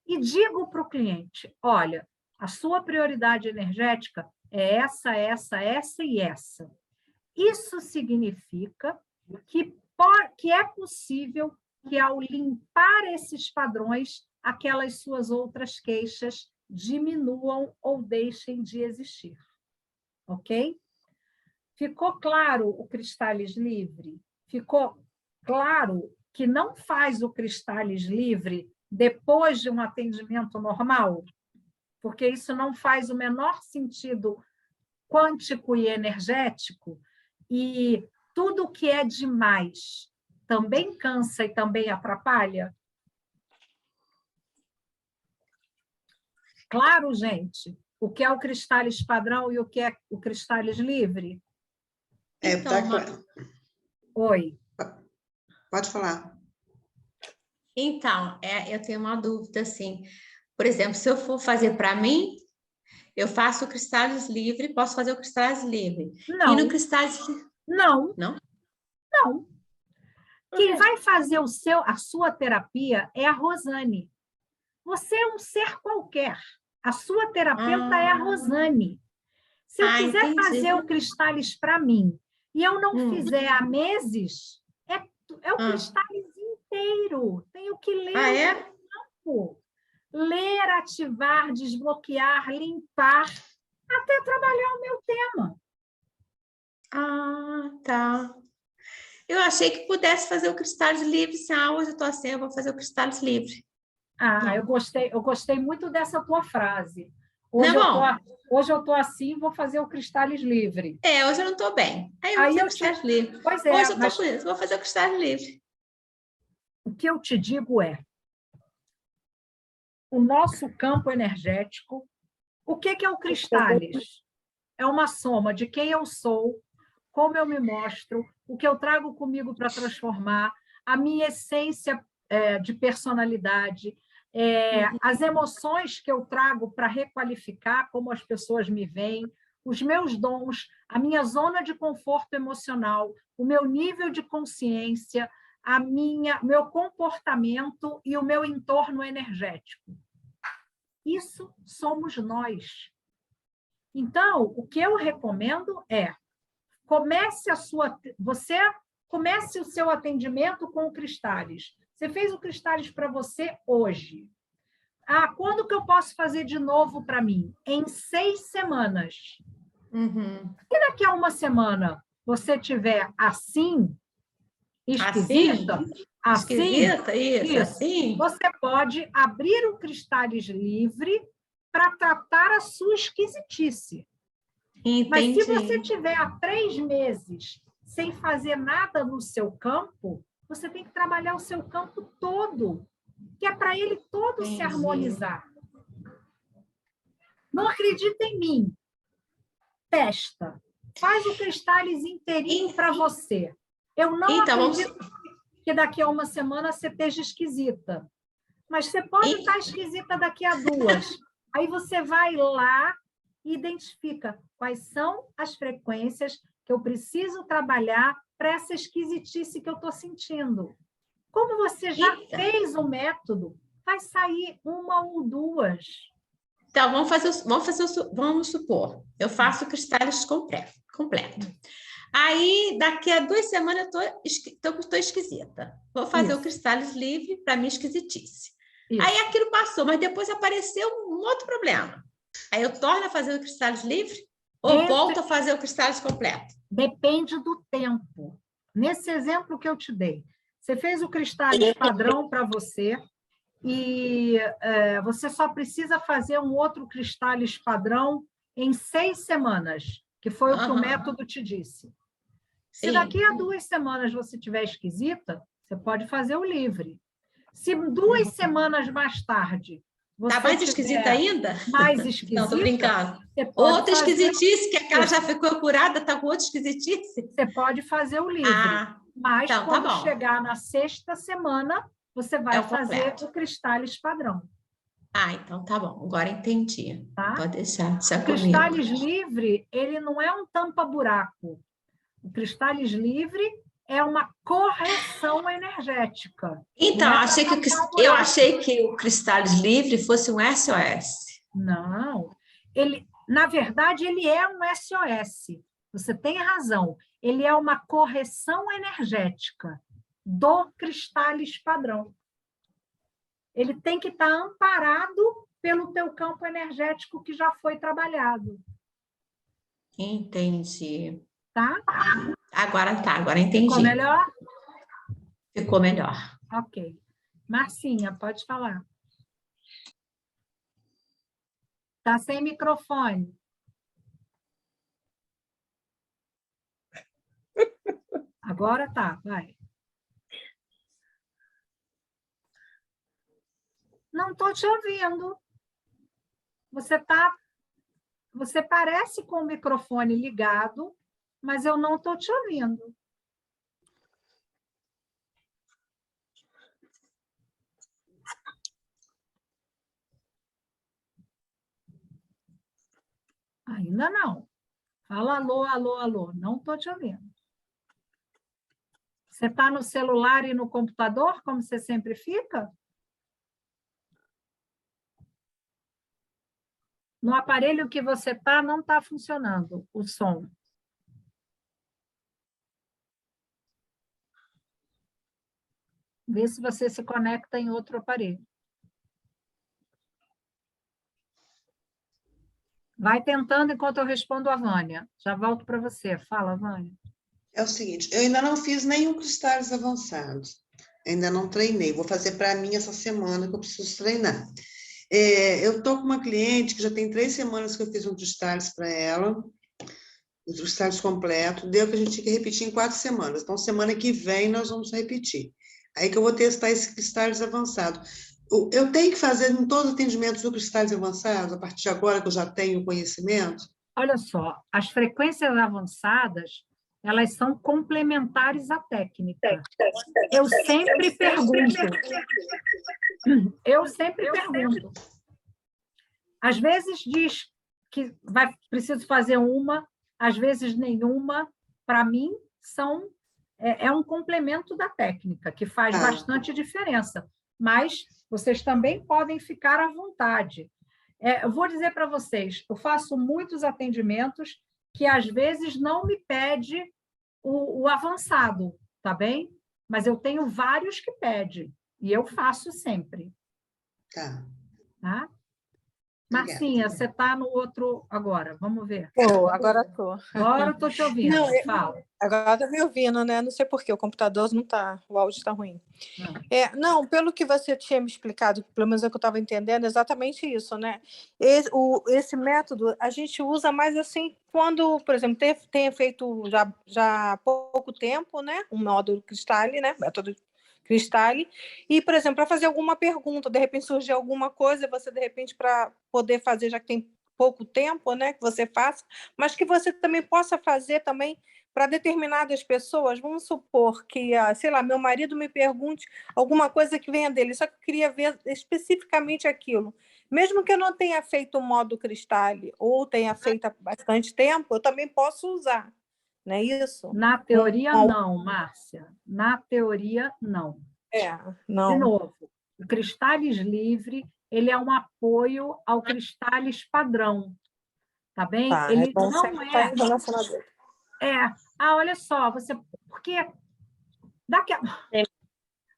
e digo para o cliente, olha, a sua prioridade energética é essa, essa, essa e essa. Isso significa que é possível que, ao limpar esses padrões, aquelas suas outras queixas diminuam ou deixem de existir. Ok? Ficou claro o Cristais livre? Ficou claro que não faz o Cristais livre depois de um atendimento normal? Porque isso não faz o menor sentido quântico e energético, e tudo que é demais também cansa e também atrapalha? Claro, gente, o que é o Cristais padrão e o que é o Cristais livre? Tá claro. Oi. Pode falar. Então, eu tenho uma dúvida, assim. Por exemplo, se eu for fazer para mim, eu faço o Cristais livre, posso fazer o Cristais livre. Não. E no Cristais... Não. Não? Não. Quem vai fazer a sua terapia é a Rosane. Você é um ser qualquer. A sua terapeuta é a Rosane. Se eu quiser entendi. fazer o Cristais para mim e eu não fizer há meses, é o Cristais inteiro. Tenho que ler o campo. Ler, ativar, desbloquear, limpar, até trabalhar o meu tema. Tá. Eu achei que pudesse fazer o Cristais livre. Hoje eu estou assim, eu vou fazer o Cristais livre. Eu gostei muito dessa tua frase. Hoje eu estou assim, vou fazer o Cristais livre. Hoje eu não estou bem. Aí eu vou fazer o Cristais livre. Pois é, hoje eu estou com isso, vou fazer o Cristais livre. O que eu te digo é, o nosso campo energético, o que é o Cristais? é uma soma de quem eu sou, como eu me mostro, o que eu trago comigo para transformar, a minha essência de personalidade, as emoções que eu trago para requalificar como as pessoas me veem, os meus dons, a minha zona de conforto emocional, o meu nível de consciência, meu comportamento e o meu entorno energético. Isso somos nós. Então, o que eu recomendo é comece o seu atendimento com o Cristales. Você fez o Cristales para você hoje. Quando que eu posso fazer de novo para mim? Em 6 semanas. Se daqui a uma semana você tiver assim, esquisita, isso, assim, você pode abrir o Cristales Livre para tratar a sua esquisitice. Entendi. Mas se você tiver há 3 meses sem fazer nada no seu campo, você tem que trabalhar o seu campo todo, que é para ele todo se harmonizar. Não acredita em mim. Testa. Faz o Cristales inteirinho para você. Eu não acredito que daqui a uma semana você esteja esquisita. Mas você pode estar esquisita daqui a 2. Aí você vai lá e identifica quais são as frequências que eu preciso trabalhar para essa esquisitice que eu estou sentindo. Como você já fez o método, vai sair 1 ou 2. Então, vamos supor, eu faço o Cristales completo. Aí, daqui a 2 semanas, eu estou esquisita. Vou fazer o Cristales Livre para minha esquisitice. Isso. Aí aquilo passou, mas depois apareceu um outro problema. Aí eu torno a fazer o Cristales Livre ou volto a fazer o Cristales completo? Depende do tempo. Nesse exemplo que eu te dei, você fez o Cristales padrão para você e você só precisa fazer um outro Cristales padrão em 6 semanas, que foi o que o método te disse. Se daqui a 2 semanas você estiver esquisita, você pode fazer o livre. Se 2 semanas mais tarde você tá mais esquisita ainda? Mais esquisita? Não, tô brincando. Outra esquisitice, que aquela já ficou curada, tá com outra esquisitice? Você pode fazer o livre. Mas então, quando chegar na 6ª semana, você vai fazer o Cristales padrão. Então tá bom. Agora entendi. Tá? Pode deixar O Cristales Livre, ele não é um tampa-buraco. O Cristales Livre é uma correção energética. Então, eu achei que o Cristales Livre fosse um SOS. Não. Na verdade, ele é um SOS. Você tem razão. Ele é uma correção energética do Cristales padrão. Ele tem que estar amparado pelo teu campo energético que já foi trabalhado. Entendi. Tá? Agora entendi. Ficou melhor? Ficou melhor. Ok. Marcinha, pode falar. Está sem microfone. Agora tá, vai. Não estou te ouvindo. Você parece com o microfone ligado, mas eu não estou te ouvindo. Ainda não. Fala alô, alô, alô. Não estou te ouvindo. Você está no celular e no computador, como você sempre fica? No aparelho que você está, não está funcionando o som. Vê se você se conecta em outro aparelho. Vai tentando enquanto eu respondo a Vânia. Já volto para você. Fala, Vânia. É o seguinte, eu ainda não fiz nenhum Cristales avançados. Ainda não treinei. Vou fazer para mim essa semana que eu preciso treinar. Eu estou com uma cliente que já tem 3 semanas que eu fiz um Cristales para ela. O Cristales completo. Deu que a gente tinha que repetir em 4 semanas. Então, semana que vem nós vamos repetir. Aí que eu vou testar esse Cristales avançado. Eu tenho que fazer em todos os atendimentos do Cristales avançado, a partir de agora que eu já tenho conhecimento? Olha só, as frequências avançadas, elas são complementares à técnica. Eu sempre pergunto. Às vezes diz que preciso fazer uma, às vezes nenhuma. Para mim, é um complemento da técnica, que faz bastante diferença. Mas vocês também podem ficar à vontade. Eu vou dizer para vocês, eu faço muitos atendimentos que, às vezes, não me pede o avançado, tá bem? Mas eu tenho vários que pedem, e eu faço sempre. Tá. Tá? Marcinha, você está no outro agora, vamos ver. Agora estou. Agora eu estou te ouvindo, Não, fala. Agora está me ouvindo, né? Não sei por quê, o computador não está, o áudio está ruim. Não. Não, pelo que você tinha me explicado, pelo menos é o que eu estava entendendo, é exatamente isso, né? Esse método a gente usa mais assim quando, por exemplo, tenha feito já há pouco tempo, né? Um módulo Cristal, né? Método Cristal, e, por exemplo, para fazer alguma pergunta, de repente surgir alguma coisa, você, de repente, para poder fazer, já que tem pouco tempo, né, que você faça, mas que você também possa fazer também para determinadas pessoas. Vamos supor que, sei lá, meu marido me pergunte alguma coisa que venha dele, só que eu queria ver especificamente aquilo. Mesmo que eu não tenha feito o modo Cristal ou tenha feito há bastante tempo, eu também posso usar. Não é isso? Na teoria, não, Márcia. Na teoria, não. Não. De novo, o Cristales Livre, ele é um apoio ao Cristales Padrão, tá bem? Ele então não olha só, porque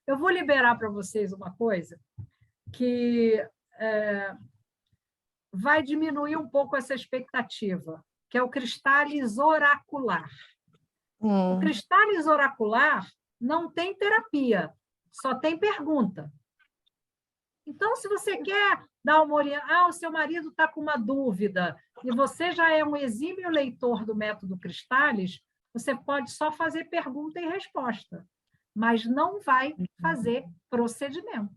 eu vou liberar para vocês uma coisa que vai diminuir um pouco essa expectativa, que é o Cristales Oracular. O Cristales Oracular não tem terapia, só tem pergunta. Então, se você quer dar uma orientação, o seu marido está com uma dúvida, e você já é um exímio leitor do método Cristales, você pode só fazer pergunta e resposta, mas não vai fazer procedimento.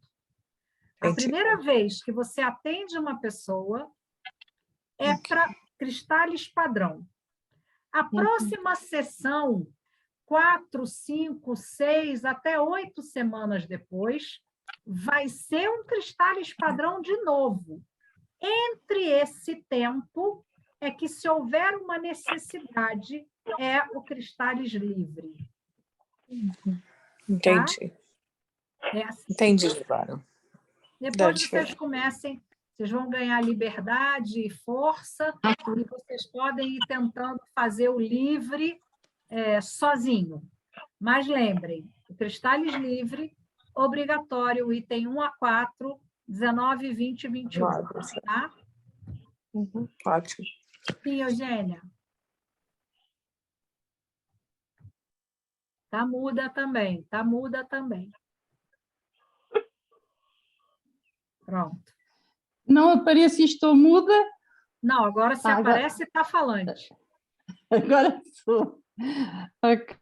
A primeira vez que você atende uma pessoa é para Cristales Padrão. A próxima sessão, 4, 5, 6, até 8 semanas depois, vai ser um Cristales Padrão de novo. Entre esse tempo, é que, se houver uma necessidade, é o Cristales Livre. Entendi. Tá? Assim. Entendi, agora. Depois vocês vão ganhar liberdade e força, e vocês podem ir tentando fazer o livre sozinho. Mas lembrem, o Cristales Livre, obrigatório, item 1 a 4, 19, 20 e 21. Tá? Ótimo. Sim, Eugênia. Tá muda também. Pronto. Não aparece e estou muda? Não, agora se aparece, está falante. Agora sou. Ok.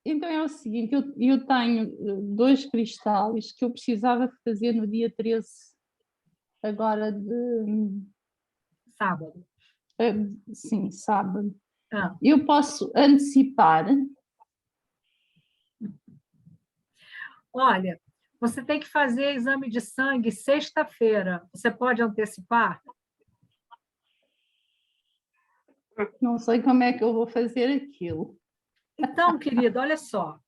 Então é o seguinte, eu tenho 2 cristais que eu precisava fazer no dia 13, agora de... Sábado. Sim, sábado. Eu posso antecipar? Olha, você tem que fazer exame de sangue sexta-feira. Você pode antecipar? Não sei como é que eu vou fazer aquilo. Então, querida, olha só.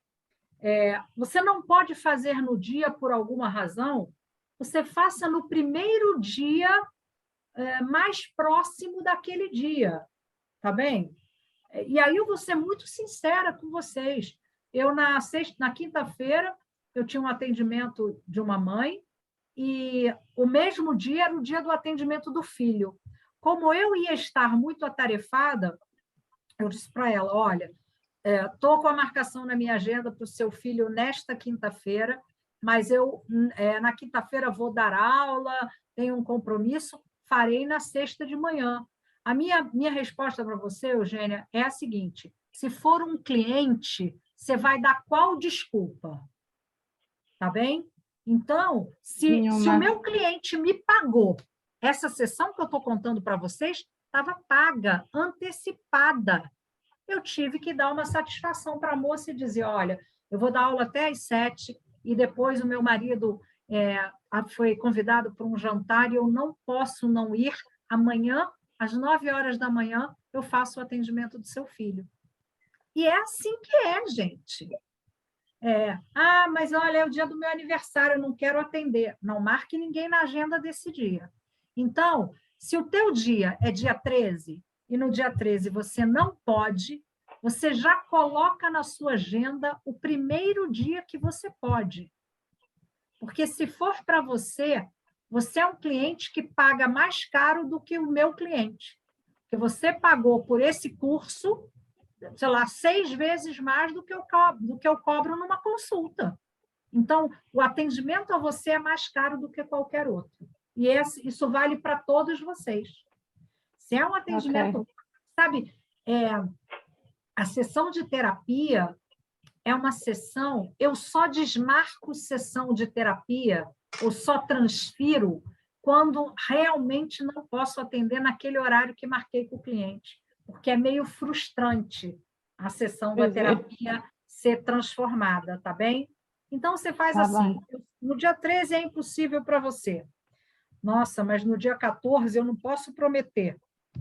Você não pode fazer no dia por alguma razão, você faça no primeiro dia mais próximo daquele dia, tá bem? E aí eu vou ser muito sincera com vocês. Eu, na quinta-feira, eu tinha um atendimento de uma mãe, e o mesmo dia era o dia do atendimento do filho. Como eu ia estar muito atarefada, eu disse para ela, olha, estou com a marcação na minha agenda para o seu filho nesta quinta-feira, mas eu, na quinta-feira, vou dar aula, tenho um compromisso, farei na sexta de manhã. A minha resposta para você, Eugênia, é a seguinte: se for um cliente, você vai dar qual desculpa? Tá bem? Então, se o meu cliente me pagou essa sessão que eu estou contando para vocês, estava paga, antecipada. Eu tive que dar uma satisfação para a moça e dizer, olha, eu vou dar aula até às 7 e depois o meu marido foi convidado para um jantar e eu não posso não ir. Amanhã, às 9 horas da manhã, eu faço o atendimento do seu filho. E é assim que é, gente. Mas olha, é o dia do meu aniversário, eu não quero atender. Não marque ninguém na agenda desse dia. Então, se o teu dia é dia 13, e no dia 13 você não pode, você já coloca na sua agenda o primeiro dia que você pode. Porque se for para você, você é um cliente que paga mais caro do que o meu cliente. Porque você pagou por esse curso, sei lá, 6 vezes mais do que eu cobro numa consulta. Então, o atendimento a você é mais caro do que qualquer outro. E isso vale para todos vocês. Se é um atendimento... Sabe, a sessão de terapia é uma sessão... Eu só desmarco sessão de terapia ou só transfiro quando realmente não posso atender naquele horário que marquei com o cliente, porque é meio frustrante a sessão da terapia ser transformada, tá bem? Então, você faz assim, no dia 13 é impossível para você. Nossa, mas no dia 14 eu não posso prometer.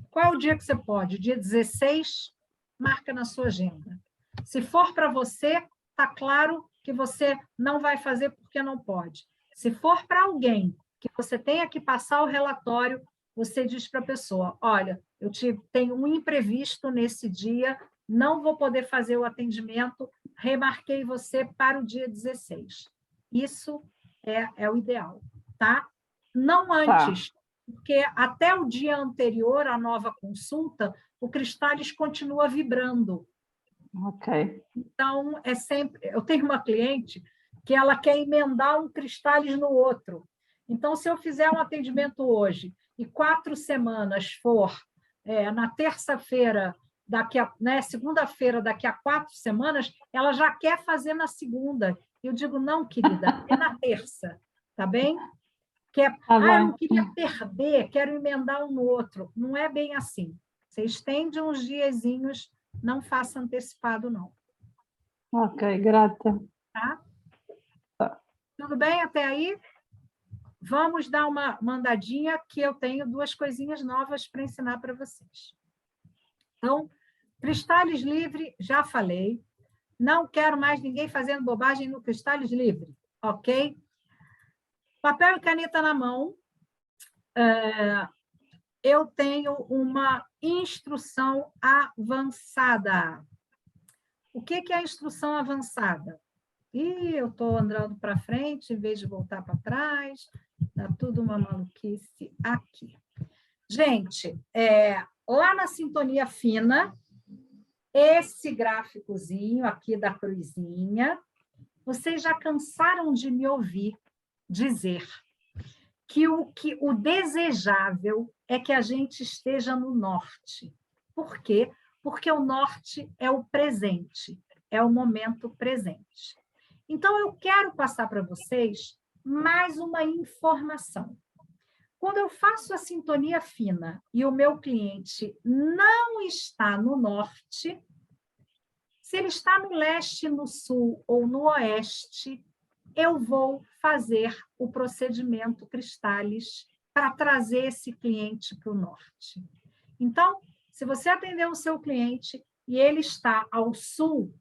Qual é o dia que você pode? Dia 16, marca na sua agenda. Se for para você, está claro que você não vai fazer porque não pode. Se for para alguém que você tenha que passar o relatório, você diz para a pessoa, olha, eu tenho um imprevisto nesse dia, não vou poder fazer o atendimento, remarquei você para o dia 16. Isso é o ideal, tá? Não antes, porque até o dia anterior à nova consulta, o Cristális continua vibrando. Ok. Então, eu tenho uma cliente que ela quer emendar um Cristális no outro. Então, se eu fizer um atendimento hoje e 4 semanas for na terça-feira, segunda-feira, daqui a 4 semanas, ela já quer fazer na segunda. Eu digo, não, querida, é na terça, tá bem? Eu não queria perder, quero emendar um no outro. Não é bem assim. Você estende uns diazinhos, não faça antecipado, não. Ok, grata. Tá? Tudo bem até aí? Vamos dar uma mandadinha que eu tenho 2 coisinhas novas para ensinar para vocês. Então, Cristális Livre, já falei. Não quero mais ninguém fazendo bobagem no Cristális Livre, ok? Papel e caneta na mão. Eu tenho uma instrução avançada. O que é a instrução avançada? Eu estou andando para frente em vez de voltar para trás. Está tudo uma maluquice aqui. Gente, lá na sintonia fina, esse gráficozinho aqui da cruzinha, vocês já cansaram de me ouvir dizer que o desejável é que a gente esteja no norte. Por quê? Porque o norte é o presente, é o momento presente. Então, eu quero passar para vocês mais uma informação. Quando eu faço a sintonia fina e o meu cliente não está no norte, se ele está no leste, no sul ou no oeste, eu vou fazer o procedimento Cristális para trazer esse cliente para o norte. Então, se você atender o seu cliente e ele está ao sul,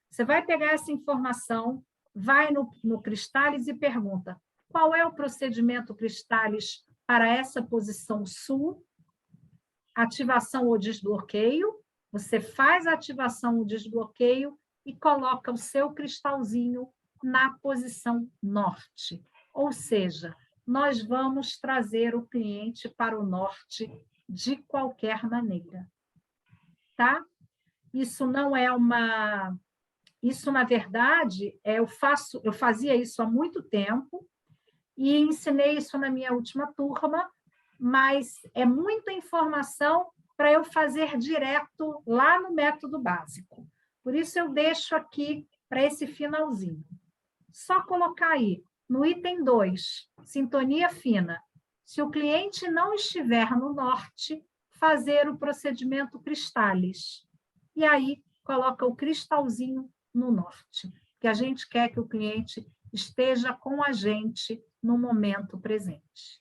você vai pegar essa informação, vai no Cristális e pergunta qual é o procedimento Cristális para essa posição sul, ativação ou desbloqueio, você faz a ativação ou desbloqueio e coloca o seu cristalzinho na posição norte. Ou seja, nós vamos trazer o cliente para o norte de qualquer maneira. Tá? Isso não é uma... Isso, na verdade, eu fazia isso há muito tempo e ensinei isso na minha última turma, mas é muita informação para eu fazer direto lá no método básico. Por isso, eu deixo aqui para esse finalzinho. Só colocar aí, no item 2, sintonia fina. Se o cliente não estiver no norte, fazer o procedimento Cristális. E aí, coloca o cristalzinho no norte, que a gente quer que o cliente esteja com a gente no momento presente.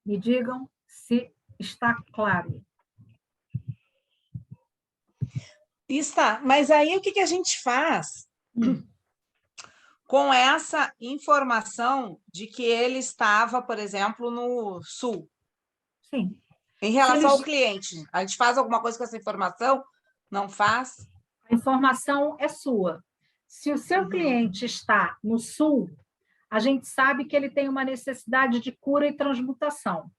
Me digam se está claro. Está, mas aí o que a gente faz com essa informação de que ele estava, por exemplo, no sul? Sim. Em relação ao cliente, a gente faz alguma coisa com essa informação? Não faz? A informação é sua. Se o seu cliente está no sul, a gente sabe que ele tem uma necessidade de cura e transmutação.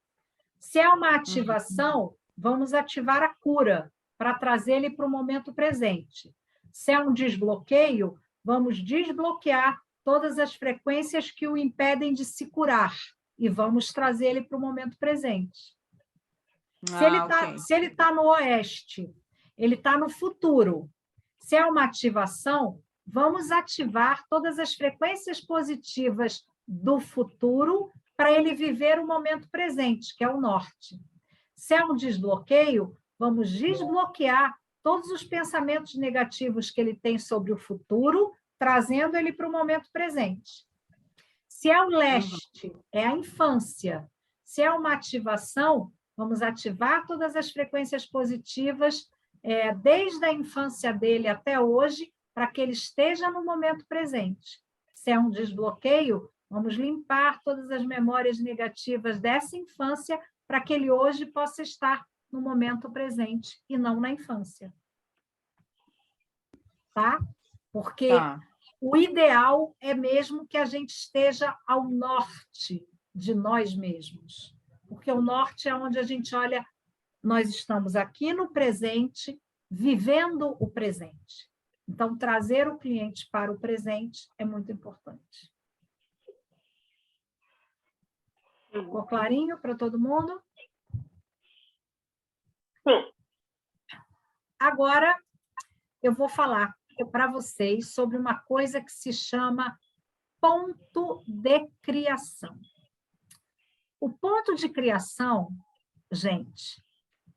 Se é uma ativação, vamos ativar a cura para trazer ele para o momento presente. Se é um desbloqueio, vamos desbloquear todas as frequências que o impedem de se curar e vamos trazer ele para o momento presente. Se ele está no oeste, ele está no futuro. Se é uma ativação, vamos ativar todas as frequências positivas do futuro para ele viver o momento presente, que é o norte. Se é um desbloqueio, vamos desbloquear todos os pensamentos negativos que ele tem sobre o futuro, trazendo ele para o momento presente. Se é o leste, é a infância. Se é uma ativação, vamos ativar todas as frequências positivas desde a infância dele até hoje, para que ele esteja no momento presente. Se é um desbloqueio, vamos limpar todas as memórias negativas dessa infância para que ele hoje possa estar no momento presente e não na infância. Tá? Porque o ideal é mesmo que a gente esteja ao norte de nós mesmos. Porque o norte é onde a gente olha, nós estamos aqui no presente, vivendo o presente. Então, trazer o cliente para o presente é muito importante. Ficou clarinho para todo mundo? Agora, eu vou falar para vocês sobre uma coisa que se chama ponto de criação. O ponto de criação, gente,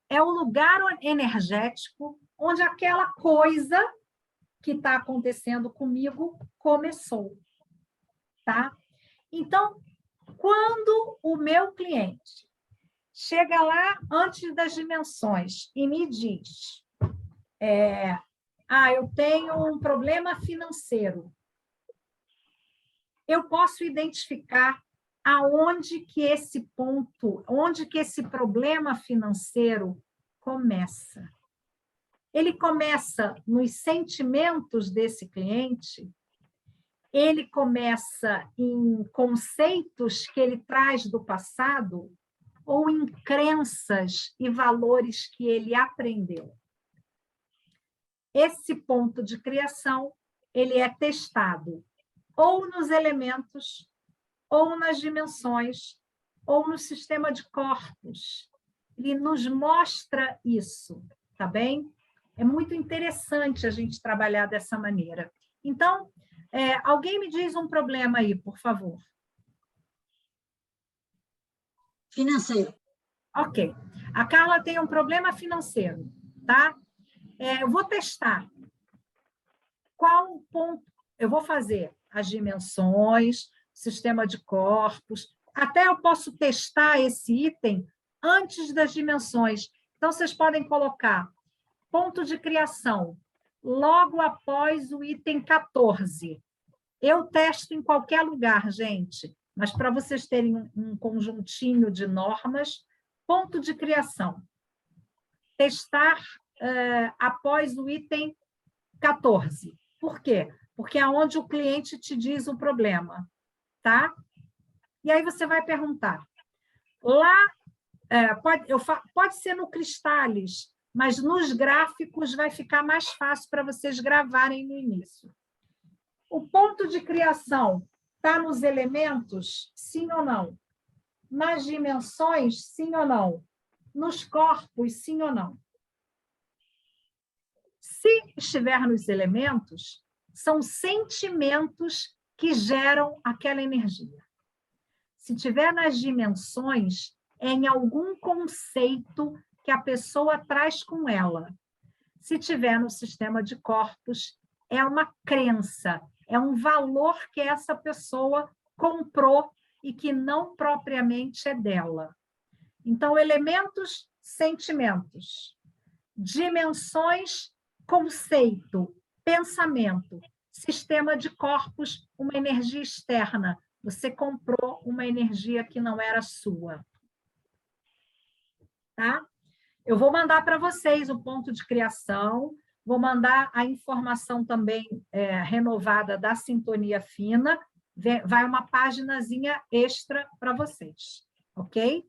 é o lugar energético onde aquela coisa que está acontecendo comigo começou, tá? Então, quando o meu cliente chega lá antes das dimensões e me diz, eu tenho um problema financeiro, eu posso identificar aonde que esse ponto, onde que esse problema financeiro começa. Ele começa nos sentimentos desse cliente, ele começa em conceitos que ele traz do passado ou em crenças e valores que ele aprendeu. Esse ponto de criação, ele é testado ou nos elementos, ou nas dimensões, ou no sistema de corpos. Ele nos mostra isso, tá bem? É muito interessante a gente trabalhar dessa maneira. Então, alguém me diz um problema aí, por favor. Financeiro. Ok. A Carla tem um problema financeiro, tá? Eu vou testar. Qual ponto? Eu vou fazer as dimensões, sistema de corpos. Até eu posso testar esse item antes das dimensões. Então, vocês podem colocar ponto de criação logo após o item 14. Eu testo em qualquer lugar, gente, mas para vocês terem um conjuntinho de normas, ponto de criação. Testar após o item 14. Por quê? Porque é onde o cliente te diz o problema, tá? E aí você vai perguntar. Lá, pode ser no Cristális, mas nos gráficos vai ficar mais fácil para vocês gravarem no início. O ponto de criação está nos elementos, sim ou não? Nas dimensões, sim ou não? Nos corpos, sim ou não? Se estiver nos elementos, são sentimentos que geram aquela energia. Se estiver nas dimensões, é em algum conceito que a pessoa traz com ela. Se tiver no sistema de corpos, é uma crença, é um valor que essa pessoa comprou e que não propriamente é dela. Então, elementos, sentimentos, dimensões, conceito, pensamento, sistema de corpos, uma energia externa. Você comprou uma energia que não era sua. Tá? Eu vou mandar para vocês o ponto de criação, vou mandar a informação também renovada da sintonia fina, vai uma paginazinha extra para vocês, ok?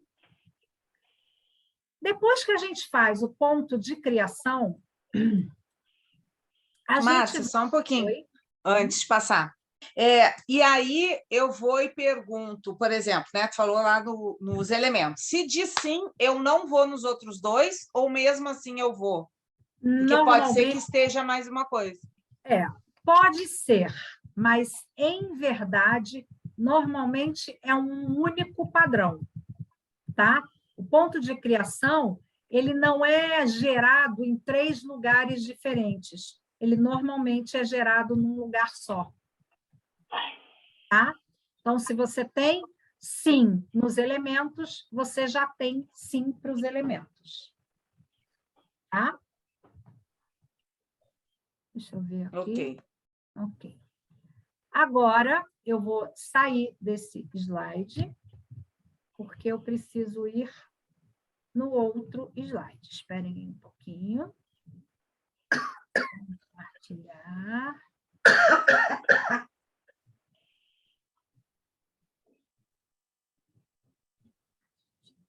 Depois que a gente faz o ponto de criação, Márcia, só um pouquinho, antes de passar. E aí eu vou e pergunto, por exemplo, né? Tu falou lá nos elementos. Se diz sim, eu não vou nos outros dois, ou mesmo assim eu vou? Porque pode ser que esteja mais uma coisa. Pode ser, mas em verdade, normalmente é um único padrão, tá? O ponto de criação, ele não é gerado em 3 lugares diferentes. Ele normalmente é gerado num lugar só. Tá? Então, se você tem sim nos elementos, você já tem sim para os elementos. Tá? Deixa eu ver aqui. Ok. Agora, eu vou sair desse slide, porque eu preciso ir no outro slide. Esperem aí um pouquinho. Compartilhar.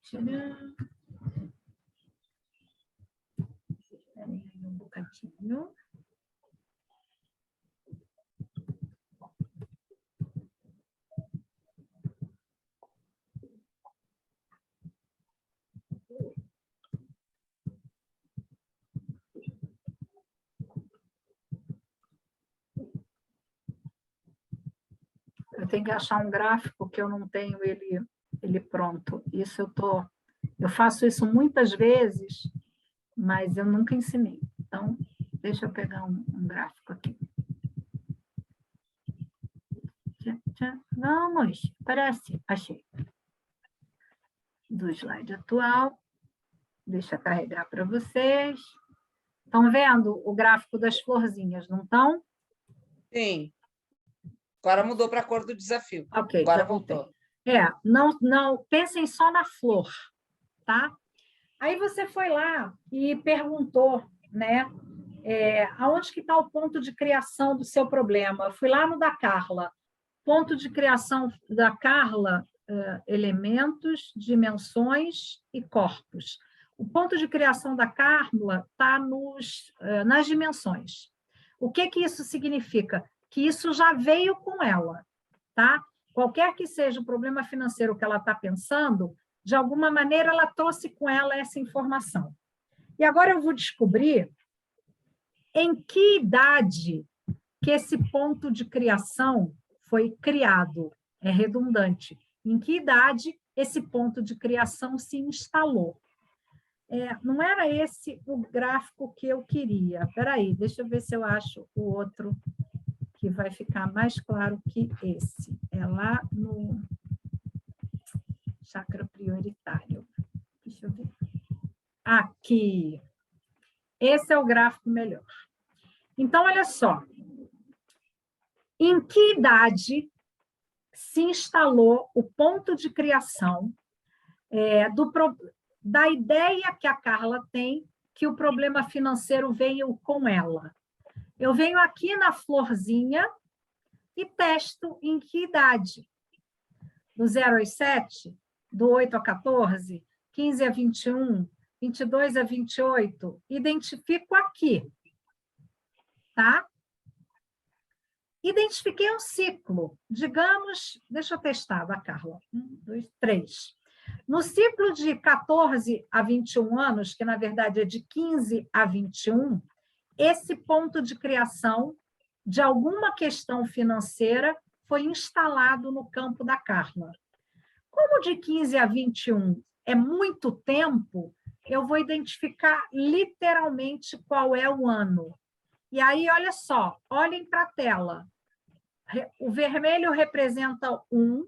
Esperem aí um bocadinho. Eu tenho que achar um gráfico que eu não tenho ele pronto. Eu faço isso muitas vezes, mas eu nunca ensinei. Então, deixa eu pegar um gráfico aqui. Vamos, parece, achei. Do slide atual. Deixa eu carregar para vocês. Estão vendo o gráfico das florzinhas, não estão? Sim. Agora mudou para a cor do desafio. Ok, agora já voltou. Não, pensem só na flor, tá? Aí você foi lá e perguntou, né? Aonde que está o ponto de criação do seu problema? Eu fui lá no da Carla. Ponto de criação da Carla, elementos, dimensões e corpos. O ponto de criação da Carla está nas dimensões. O que isso significa? Que isso já veio com ela, tá? Qualquer que seja o problema financeiro que ela está pensando, de alguma maneira ela trouxe com ela essa informação. E agora eu vou descobrir em que idade que esse ponto de criação foi criado. É redundante. Em que idade esse ponto de criação se instalou? Não era esse o gráfico que eu queria. Espera aí, deixa eu ver se eu acho o outro que vai ficar mais claro que esse. É lá no chakra prioritário. Deixa eu ver. Aqui. Esse é o gráfico melhor. Então, olha só. Em que idade se instalou o ponto de criação da ideia que a Carla tem que o problema financeiro veio com ela? Eu venho aqui na florzinha e testo em que idade. Do 0 aos 7, do 8 a 14, 15 a 21, 22 a 28. Identifico aqui. Tá? Identifiquei um ciclo. Digamos, deixa eu testar da Carla. 1, 2, 3. No ciclo de 14 a 21 anos, que na verdade é de 15 a 21, esse ponto de criação de alguma questão financeira foi instalado no campo da Carla. Como de 15 a 21 é muito tempo, eu vou identificar literalmente qual é o ano. E aí, olha só, olhem para a tela. O vermelho representa 1,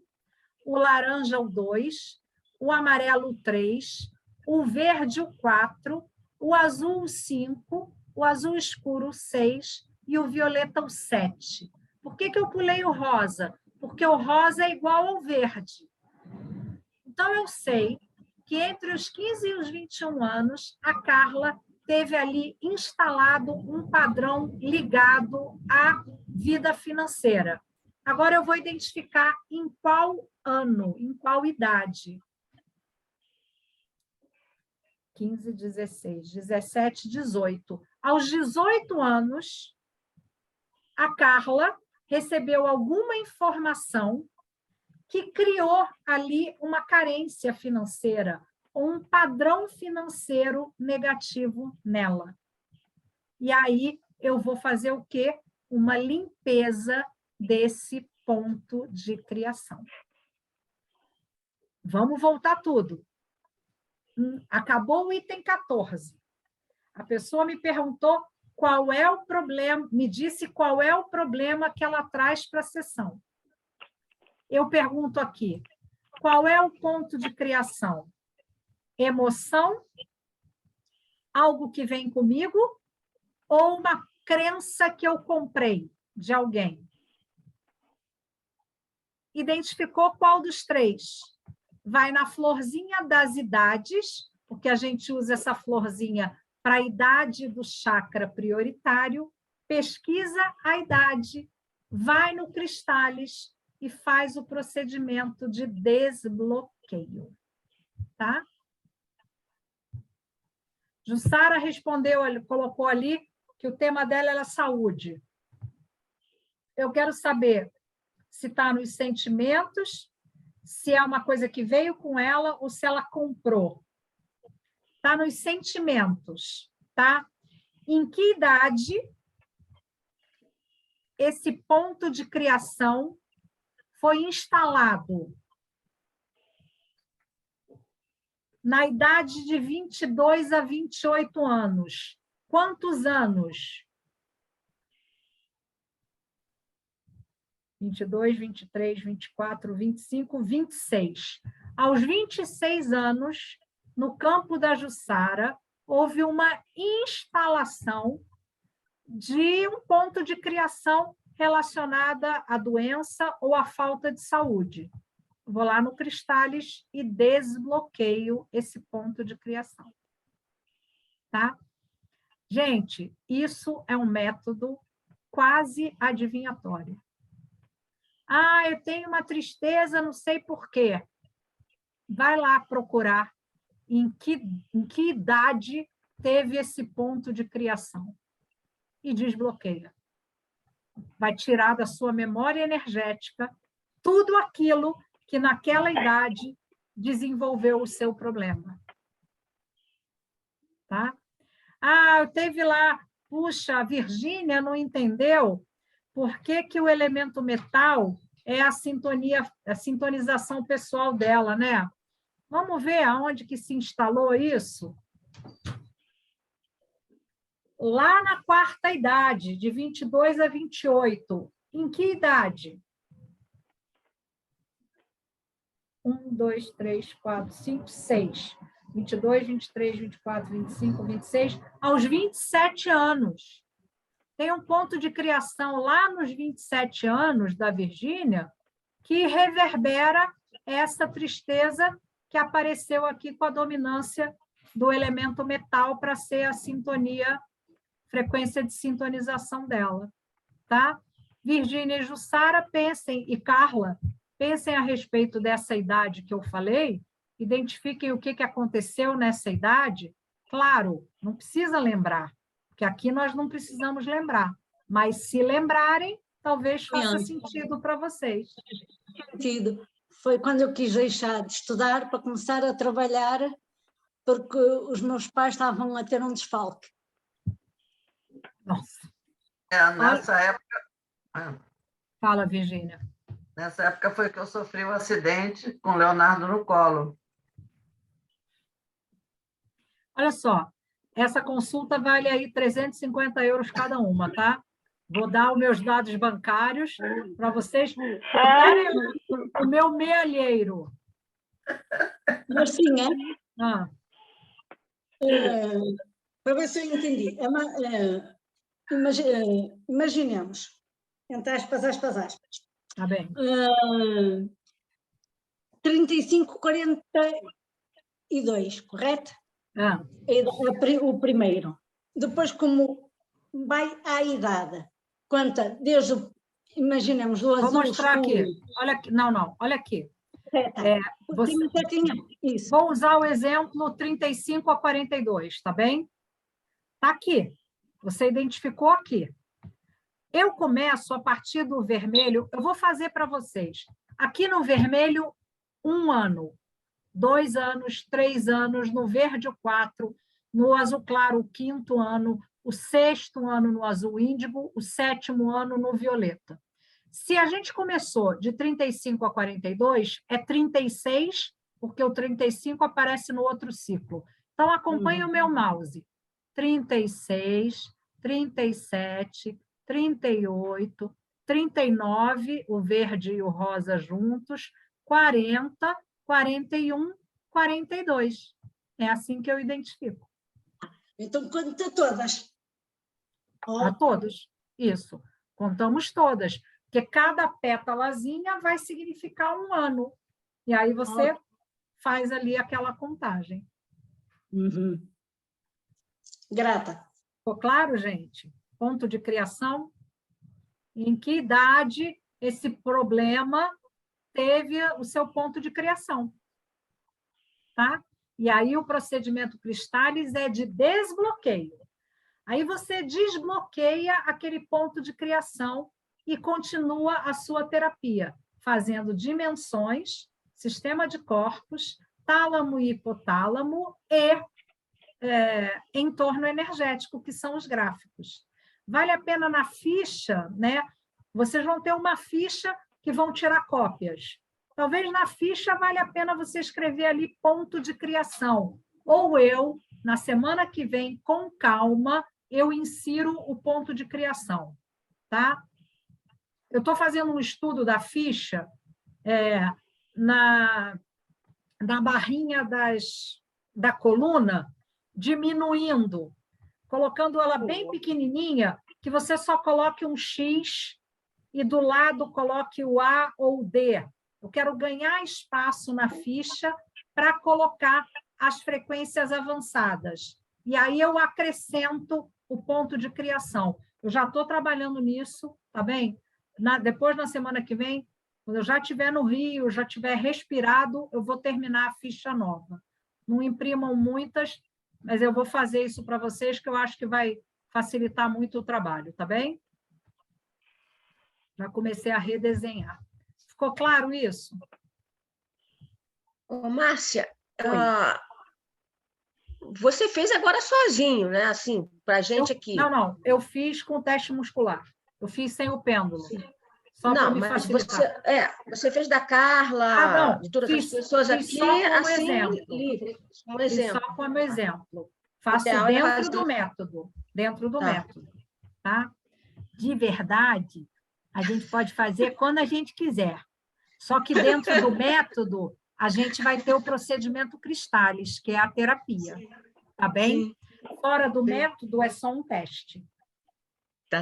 o laranja o 2, o amarelo o 3, o verde o 4, o azul o 5, o azul escuro o 6 e o violeta o 7. Por que eu pulei o rosa? Porque o rosa é igual ao verde. Então, eu sei que entre os 15 e os 21 anos, a Carla teve ali instalado um padrão ligado à vida financeira. Agora, eu vou identificar em qual ano, em qual idade. 15, 16, 17, 18. Aos 18 anos, a Carla recebeu alguma informação que criou ali uma carência financeira, ou um padrão financeiro negativo nela. E aí eu vou fazer o quê? Uma limpeza desse ponto de criação. Vamos voltar tudo. Acabou o item 14. A pessoa me perguntou qual é o problema, me disse qual é o problema que ela traz para a sessão. Eu pergunto aqui, qual é o ponto de criação? Emoção, algo que vem comigo, ou uma crença que eu comprei de alguém? Identificou qual dos três? Vai na florzinha das idades, porque a gente usa essa florzinha para a idade do chakra prioritário, pesquisa a idade, vai no Cristális e faz o procedimento de desbloqueio. Tá? Jussara respondeu, colocou ali que o tema dela era saúde. Eu quero saber se está nos sentimentos, se é uma coisa que veio com ela ou se ela comprou. Está nos sentimentos, tá? Em que idade esse ponto de criação foi instalado? Na idade de 22 a 28 anos. Quantos anos? 22, 23, 24, 25, 26. Aos 26 anos, no campo da Jussara, houve uma instalação de um ponto de criação relacionada à doença ou à falta de saúde. Vou lá no Cristális e desbloqueio esse ponto de criação. Tá? Gente, isso é um método quase adivinhatório. Ah, eu tenho uma tristeza, não sei por quê. Vai lá procurar em que idade teve esse ponto de criação e desbloqueia. Vai tirar da sua memória energética tudo aquilo que naquela idade desenvolveu o seu problema. Tá? Ah, eu teve lá, puxa, a Virgínia não entendeu por que o elemento metal é a sintonização pessoal dela, né? Vamos ver aonde que se instalou isso? Lá na quarta idade, de 22 a 28. Em que idade? 1, 2, 3, 4, 5, 6. 22, 23, 24, 25, 26. Aos 27 anos. Tem um ponto de criação lá nos 27 anos da Virgínia que reverbera essa tristeza que apareceu aqui com a dominância do elemento metal para ser a sintonia, frequência de sintonização dela. Tá? Virgínia e Jussara, pensem, e Carla, pensem a respeito dessa idade que eu falei, identifiquem o que aconteceu nessa idade. Claro, não precisa lembrar, porque aqui nós não precisamos lembrar, mas se lembrarem, talvez faça sentido para vocês. Sentido. Foi quando eu quis deixar de estudar para começar a trabalhar, porque os meus pais estavam a ter um desfalque. Nossa. Nessa época... Fala, Virgínia. Nessa época foi que eu sofri um acidente com o Leonardo no colo. Olha só, essa consulta vale aí 350 euros cada uma, tá? Vou dar os meus dados bancários para vocês darem o meu mealheiro. Marcinha, Ah, para ver se eu entendi. Imaginemos, entre aspas, tá bem. 35,42, correto? Ah, O primeiro. Depois, como vai à idade, conta desde, imaginemos, do azul vou mostrar escuro. aqui. Olha aqui. Não, olha aqui. Você... Isso. Vou usar o exemplo 35 a 42, tá bem? Tá aqui. Você identificou aqui. Eu começo a partir do vermelho, eu vou fazer para vocês. Aqui no vermelho, 1 ano, 2 anos, 3 anos, no verde, o 4, no azul claro, o 5º ano, o 6º ano no azul índigo, o 7º ano no violeta. Se a gente começou de 35 a 42, é 36, porque o 35 aparece no outro ciclo. Então, acompanhe o meu mouse. 36, 37, 38, 39, o verde e o rosa juntos, 40, 41, 42. É assim que eu identifico. Então, conta todas. A todos. Isso. Contamos todas. Porque cada pétalazinha vai significar 1 ano. E aí você faz ali aquela contagem. Uhum. Grata. Ficou claro, gente? Ponto de criação. Em que idade esse problema teve o seu ponto de criação? Tá? E aí o procedimento Cristális é de desbloqueio. Aí você desbloqueia aquele ponto de criação e continua a sua terapia, fazendo dimensões, sistema de corpos, tálamo e hipotálamo e entorno energético, que são os gráficos. Vale a pena na ficha, né? Vocês vão ter uma ficha que vão tirar cópias. Talvez na ficha valha a pena você escrever ali ponto de criação. Ou eu, na semana que vem, com calma, eu insiro o ponto de criação. Tá? Eu estou fazendo um estudo da ficha na barrinha da coluna, diminuindo, colocando ela bem pequenininha, que você só coloque um X e do lado coloque o A ou o D. Eu quero ganhar espaço na ficha para colocar as frequências avançadas. E aí eu acrescento o ponto de criação. Eu já estou trabalhando nisso, tá bem? Depois, na semana que vem, quando eu já estiver no Rio, já estiver respirado, eu vou terminar a ficha nova. Não imprimam muitas, mas eu vou fazer isso para vocês, que eu acho que vai facilitar muito o trabalho, tá bem? Já comecei a redesenhar. Ficou claro isso? Ô, Márcia, você fez agora sozinho, né? Assim, para a gente aqui. Não. Eu fiz com teste muscular. Eu fiz sem o pêndulo. Só para me facilitar. Você fez da Carla, de todas as pessoas aqui, assim, livre. Um exemplo. Só como exemplo. Faço dentro do método. Dentro do método. Tá? De verdade, a gente pode fazer quando a gente quiser. Só que dentro do método, a gente vai ter o procedimento Cristális, que é a terapia. Tá bem? Sim. Fora do método, é só um teste.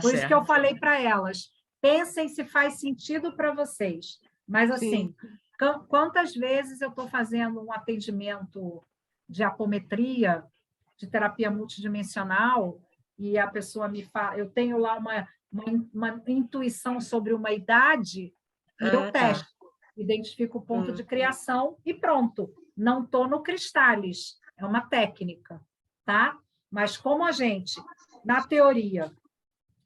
Por isso que eu falei para elas, pensem se faz sentido para vocês. Mas, assim, quantas vezes eu estou fazendo um atendimento de apometria, de terapia multidimensional, e a pessoa me fala, eu tenho lá uma intuição sobre uma idade, e eu testo, identifico o ponto de criação e pronto. Não estou no Cristális, é uma técnica, tá? Mas como a gente, na teoria,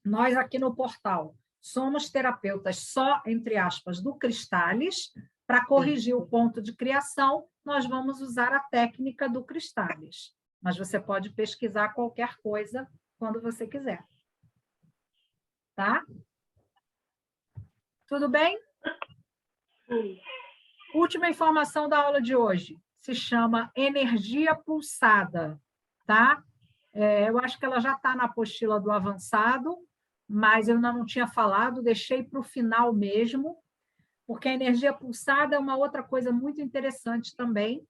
nós aqui no portal, somos terapeutas só, entre aspas, do Cristális, para corrigir o ponto de criação, nós vamos usar a técnica do Cristális. Mas você pode pesquisar qualquer coisa quando você quiser. Tá? Tudo bem? Última informação da aula de hoje. Se chama energia pulsada. tá? Eu acho que ela já está na apostila do avançado, mas eu ainda não tinha falado, deixei para o final mesmo, porque a energia pulsada é uma outra coisa muito interessante também.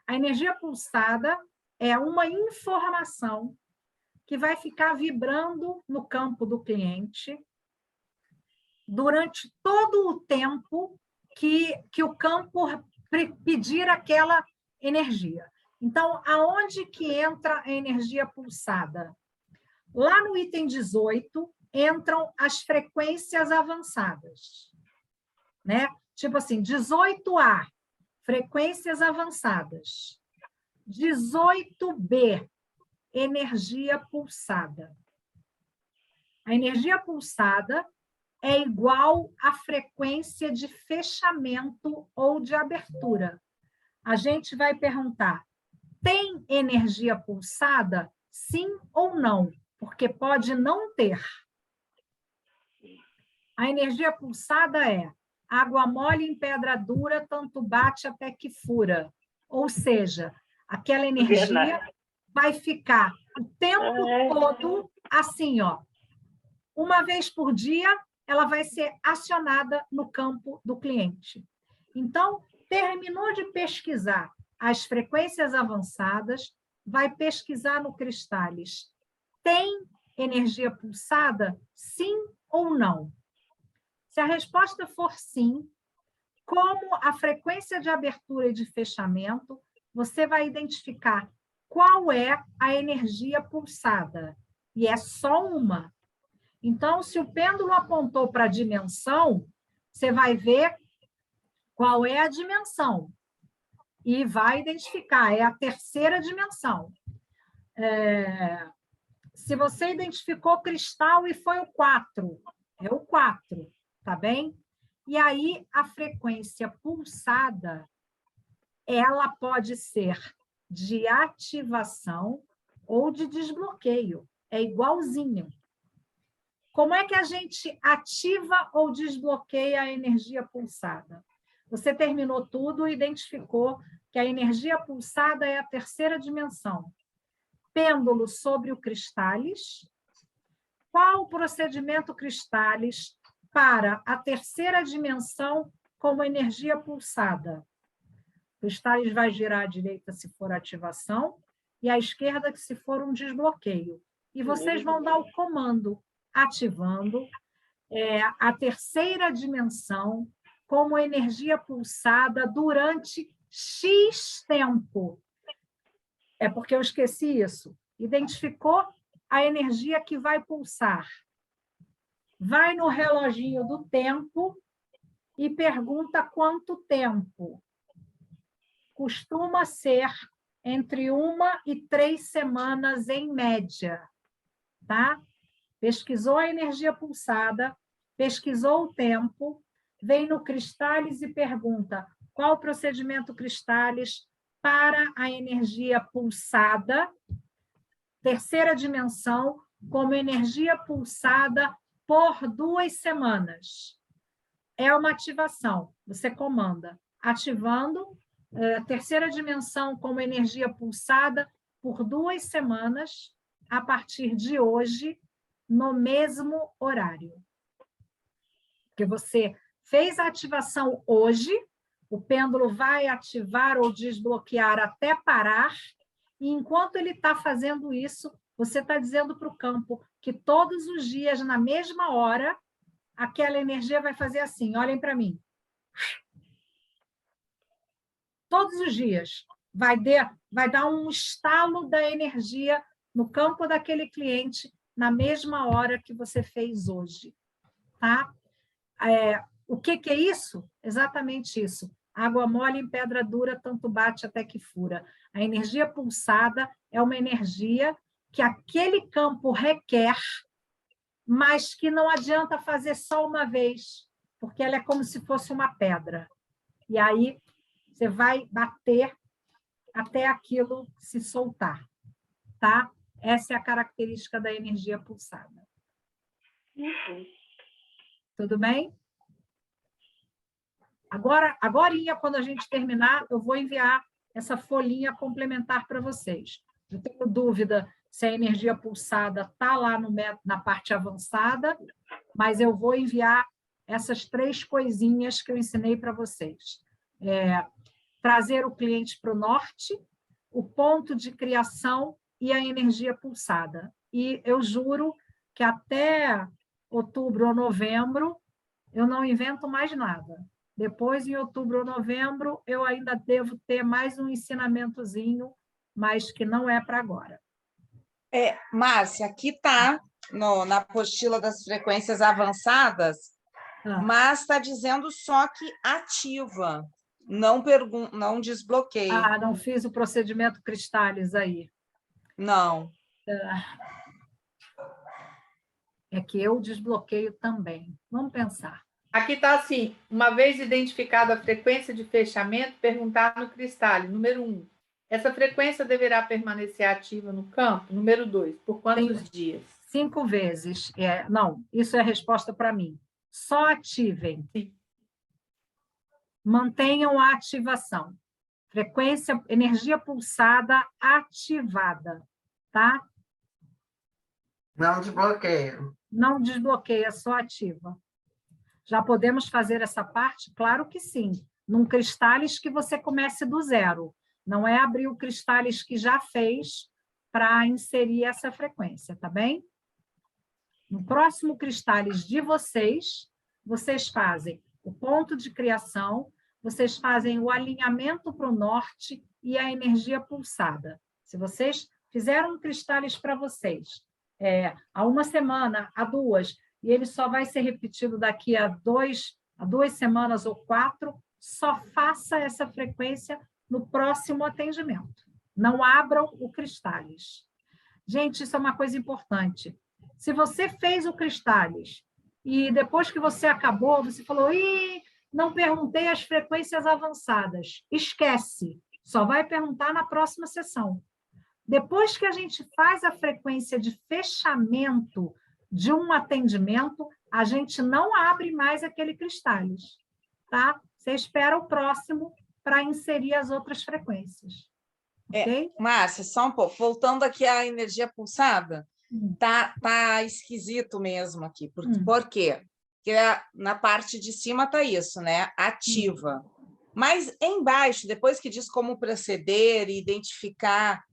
A energia pulsada é uma informação que vai ficar vibrando no campo do cliente durante todo o tempo que o campo pedir aquela energia. Então, aonde que entra a energia pulsada? Lá no item 18, entram as frequências avançadas, né? Tipo assim, 18A, frequências avançadas. 18B, energia pulsada. A energia pulsada é igual à frequência de fechamento ou de abertura. A gente vai perguntar, tem energia pulsada? Sim ou não? Porque pode não ter. A energia pulsada é água mole em pedra dura, tanto bate até que fura. Ou seja, aquela energia vai ficar o tempo todo assim, ó. Uma vez por dia, ela vai ser acionada no campo do cliente. Então, terminou de pesquisar as frequências avançadas, vai pesquisar no Cristales. Tem energia pulsada? Sim ou não? Se a resposta for sim, como a frequência de abertura e de fechamento, você vai identificar qual é a energia pulsada. E é só uma. Então, se o pêndulo apontou para a dimensão, você vai ver qual é a dimensão. E vai identificar, é a terceira dimensão. Se você identificou cristal e foi o 4, é o 4, tá bem? E aí, a frequência pulsada, ela pode ser de ativação ou de desbloqueio. É igualzinho. Como é que a gente ativa ou desbloqueia a energia pulsada? Você terminou tudo e identificou que a energia pulsada é a terceira dimensão. Pêndulo sobre o Cristales. Qual o procedimento Cristales para a terceira dimensão como energia pulsada? O Cristales vai girar à direita se for ativação e à esquerda se for um desbloqueio. E vocês vão dar o comando ativando a terceira dimensão como energia pulsada durante X tempo. É porque eu esqueci isso. Identificou a energia que vai pulsar. Vai no reloginho do tempo e pergunta quanto tempo. Costuma ser entre 1 e 3 semanas em média, tá? Pesquisou a energia pulsada, pesquisou o tempo, vem no Cristales e pergunta qual o procedimento Cristales para a energia pulsada, terceira dimensão, como energia pulsada por 2 semanas. É uma ativação, você comanda, ativando terceira dimensão como energia pulsada por 2 semanas, a partir de hoje, no mesmo horário. Porque você fez a ativação hoje, o pêndulo vai ativar ou desbloquear até parar, e enquanto ele está fazendo isso, você está dizendo para o campo que todos os dias, na mesma hora, aquela energia vai fazer assim, olhem para mim. Todos os dias vai dar um estalo da energia no campo daquele cliente na mesma hora que você fez hoje. Tá? O que é isso? Exatamente isso. Água mole em pedra dura, tanto bate até que fura. A energia pulsada é uma energia que aquele campo requer, mas que não adianta fazer só uma vez, porque ela é como se fosse uma pedra. E aí você vai bater até aquilo se soltar. Tá? Essa é a característica da energia pulsada. Tudo bem? Agorinha, quando a gente terminar, eu vou enviar essa folhinha complementar para vocês. Eu tenho dúvida se a energia pulsada está lá na parte avançada, mas eu vou enviar essas 3 coisinhas que eu ensinei para vocês. Trazer o cliente para o norte, o ponto de criação e a energia pulsada. E eu juro que até outubro ou novembro eu não invento mais nada. Depois, em outubro ou novembro, eu ainda devo ter mais um ensinamentozinho, mas que não é para agora. Márcia, aqui está, na apostila das frequências avançadas, mas está dizendo só que ativa, não desbloqueia. Não fiz o procedimento Cristales aí. Não. É que eu desbloqueio também. Vamos pensar. Aqui está assim, uma vez identificada a frequência de fechamento, perguntar no Cristales, número 1. Essa frequência deverá permanecer ativa no campo? Número 2, por quantos dias? 5 vezes. Não, isso é a resposta para mim. Só ativem. Sim. Mantenham a ativação. Frequência, energia pulsada ativada, tá? Não desbloqueia. Não desbloqueia, só ativa. Já podemos fazer essa parte? Claro que sim. Num Cristales que você comece do zero. Não é abrir o Cristales que já fez para inserir essa frequência, tá bem? No próximo Cristales de vocês, vocês fazem o ponto de criação, vocês fazem o alinhamento para o norte e a energia pulsada. Se vocês fizeram um Cristales para vocês, há 1 semana, há 2, e ele só vai ser repetido daqui a 2 semanas ou 4, só faça essa frequência no próximo atendimento. Não abram o Cristales. Gente, isso é uma coisa importante. Se você fez o Cristales e depois que você acabou, você falou, não perguntei as frequências avançadas. Esquece, só vai perguntar na próxima sessão. Depois que a gente faz a frequência de fechamento de um atendimento, a gente não abre mais aquele Cristales, tá? Você espera o próximo para inserir as outras frequências. Okay? Márcia, só um pouco. Voltando aqui à energia pulsada, tá esquisito mesmo aqui. Por quê? Porque na parte de cima está isso, né? Ativa. Mas embaixo, depois que diz como proceder e identificar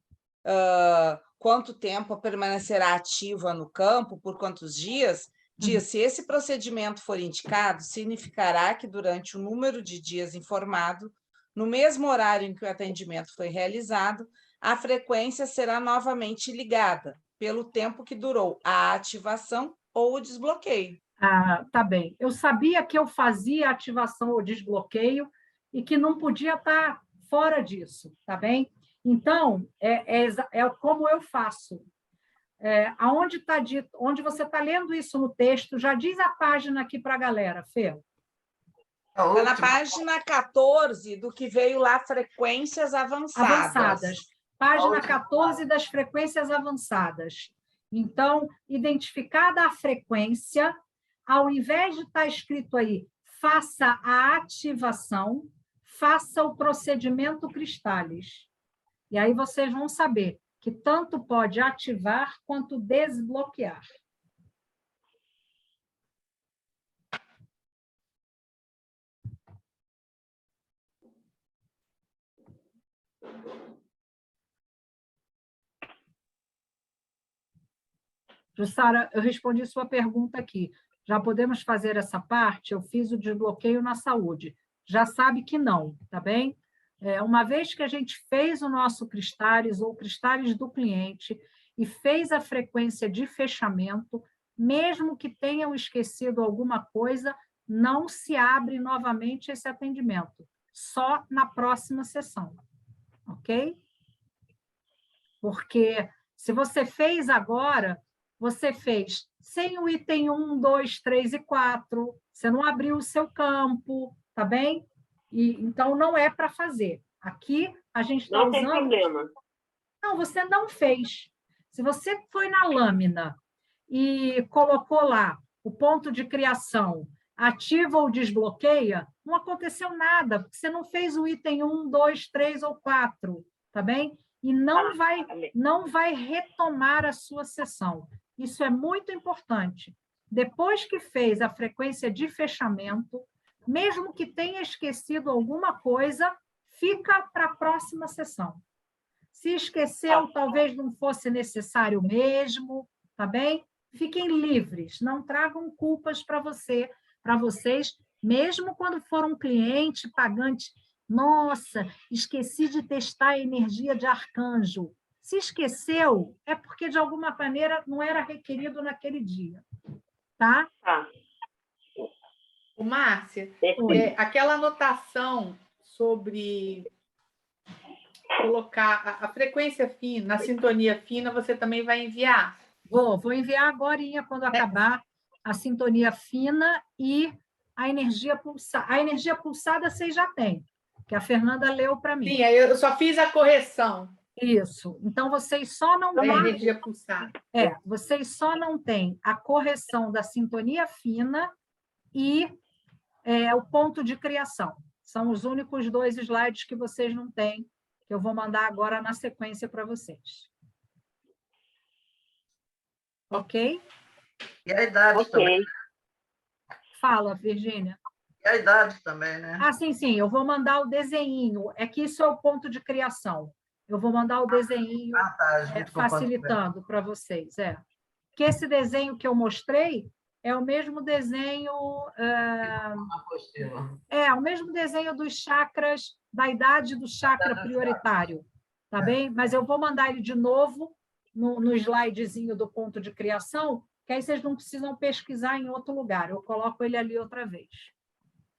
quanto tempo permanecerá ativa no campo, por quantos dias, diz, se esse procedimento for indicado, significará que durante o número de dias informado, no mesmo horário em que o atendimento foi realizado, a frequência será novamente ligada, pelo tempo que durou a ativação ou o desbloqueio. Tá bem. Eu sabia que eu fazia ativação ou desbloqueio e que não podia estar fora disso, tá bem? Então, é como eu faço. Aonde está dito, onde você está lendo isso no texto, já diz a página aqui para a galera, Fê. Está na página 14 do que veio lá, frequências avançadas. Página 14 das frequências avançadas. Então, identificada a frequência, ao invés de estar escrito aí, faça a ativação, faça o procedimento Cristales. E aí vocês vão saber que tanto pode ativar quanto desbloquear. Jussara, eu respondi sua pergunta aqui. Já podemos fazer essa parte? Eu fiz o desbloqueio na saúde. Já sabe que não, tá bem? Uma vez que a gente fez o nosso Cristales ou Cristales do cliente e fez a frequência de fechamento, mesmo que tenham esquecido alguma coisa, não se abre novamente esse atendimento, só na próxima sessão, ok? Porque se você fez agora, você fez sem o item 1, 2, 3 e 4, você não abriu o seu campo, tá bem? Então, não é para fazer. Aqui, a gente está usando... Não tem problema. Não, você não fez. Se você foi na lâmina e colocou lá o ponto de criação, ativa ou desbloqueia, não aconteceu nada, porque você não fez o item 1, 2, 3 ou 4, tá bem? e não vai retomar a sua sessão. Isso é muito importante. Depois que fez a frequência de fechamento, mesmo que tenha esquecido alguma coisa, fica para a próxima sessão. Se esqueceu, talvez não fosse necessário mesmo, tá bem? Fiquem livres, não tragam culpas para vocês, mesmo quando for um cliente pagante. Nossa, esqueci de testar a energia de arcanjo. Se esqueceu, é porque de alguma maneira não era requerido naquele dia, tá? O Márcia, aquela anotação sobre colocar a frequência fina, na sintonia fina, você também vai enviar? Vou enviar agorinha, quando acabar a sintonia fina e a energia pulsada. A energia pulsada vocês já têm, que a Fernanda leu para mim. Sim, eu só fiz a correção. Isso. Então, vocês só não têm... energia pulsada. Vocês só não têm a correção da sintonia fina e o ponto de criação. São os únicos 2 slides que vocês não têm, que eu vou mandar agora na sequência para vocês. Ok? E a idade também. Fala, Virgínia. E a idade também, né? Sim. Eu vou mandar o desenho. É que isso é o ponto de criação. Eu vou mandar o desenho facilitando para vocês. Que esse desenho que eu mostrei é o mesmo desenho... o mesmo desenho dos chakras, da idade do chakra prioritário. Tá bem? Mas eu vou mandar ele de novo no slidezinho do ponto de criação, que aí vocês não precisam pesquisar em outro lugar. Eu coloco ele ali outra vez.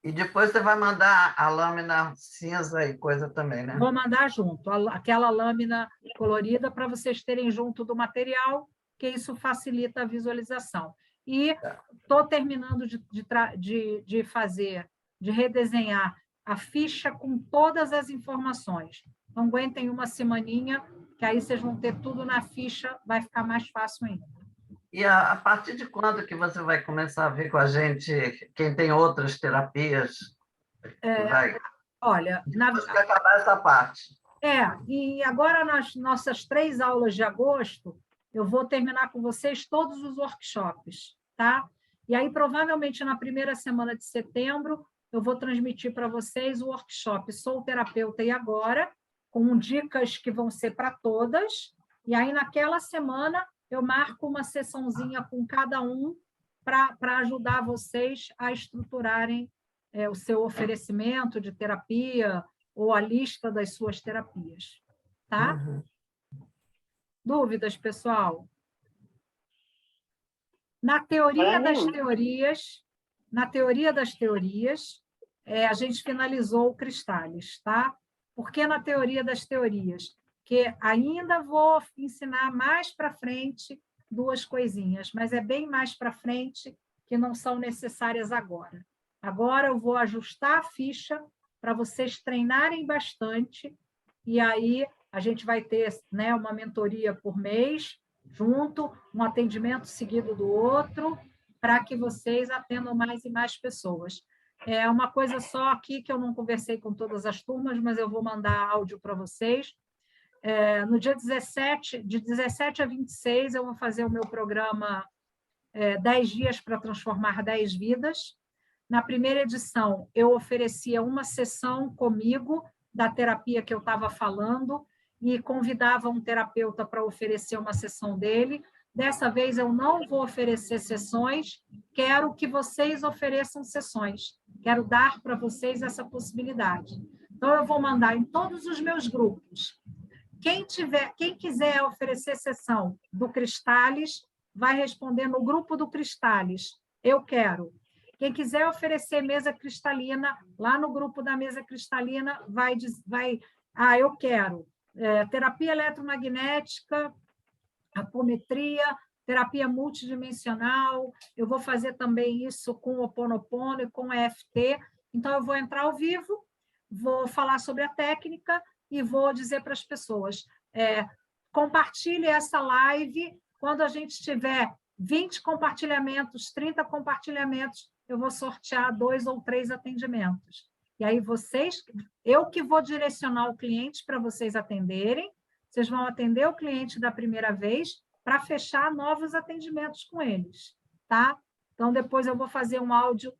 E depois você vai mandar a lâmina cinza e coisa também, né? Vou mandar junto, aquela lâmina colorida para vocês terem junto do material, que isso facilita a visualização. E estou terminando de fazer, de redesenhar a ficha com todas as informações. Não aguentem uma semaninha, que aí vocês vão ter tudo na ficha, vai ficar mais fácil ainda. E a partir de quando que você vai começar a ver com a gente quem tem outras terapias? Olha... Depois que acabar essa parte. E agora nas nossas 3 aulas de agosto, eu vou terminar com vocês todos os workshops, tá? E aí, provavelmente, na primeira semana de setembro, eu vou transmitir para vocês o workshop Sou Terapeuta e Agora, com dicas que vão ser para todas. E aí, naquela semana, eu marco uma sessãozinha com cada um para ajudar vocês a estruturarem o seu oferecimento de terapia ou a lista das suas terapias, tá? Dúvidas, pessoal? Na teoria das teorias, a gente finalizou o Cristales, tá? Por que na teoria das teorias? Que ainda vou ensinar mais para frente 2 coisinhas, mas é bem mais para frente que não são necessárias agora. Agora eu vou ajustar a ficha para vocês treinarem bastante, e aí a gente vai ter, né, uma mentoria por mês, junto, um atendimento seguido do outro, para que vocês atendam mais e mais pessoas. É uma coisa só aqui que eu não conversei com todas as turmas, mas eu vou mandar áudio para vocês. No dia 17, de 17 a 26, eu vou fazer o meu programa 10 dias para transformar 10 vidas. Na primeira edição, eu oferecia uma sessão comigo da terapia que eu estava falando e convidava um terapeuta para oferecer uma sessão dele. Dessa vez, eu não vou oferecer sessões, quero que vocês ofereçam sessões. Quero dar para vocês essa possibilidade. Então, eu vou mandar em todos os meus grupos. Quem quiser oferecer sessão do Cristales, vai responder no grupo do Cristales. Eu quero. Quem quiser oferecer mesa cristalina, lá no grupo da mesa cristalina, eu quero. Terapia eletromagnética, apometria, terapia multidimensional, eu vou fazer também isso com o Ho'oponopono e com a EFT. Então, eu vou entrar ao vivo, vou falar sobre a técnica e vou dizer para as pessoas, compartilhe essa live, quando a gente tiver 20 compartilhamentos, 30 compartilhamentos, eu vou sortear 2 ou 3 atendimentos. E aí eu que vou direcionar o cliente para vocês atenderem, vocês vão atender o cliente da primeira vez para fechar novos atendimentos com eles, tá? Então, depois eu vou fazer um áudio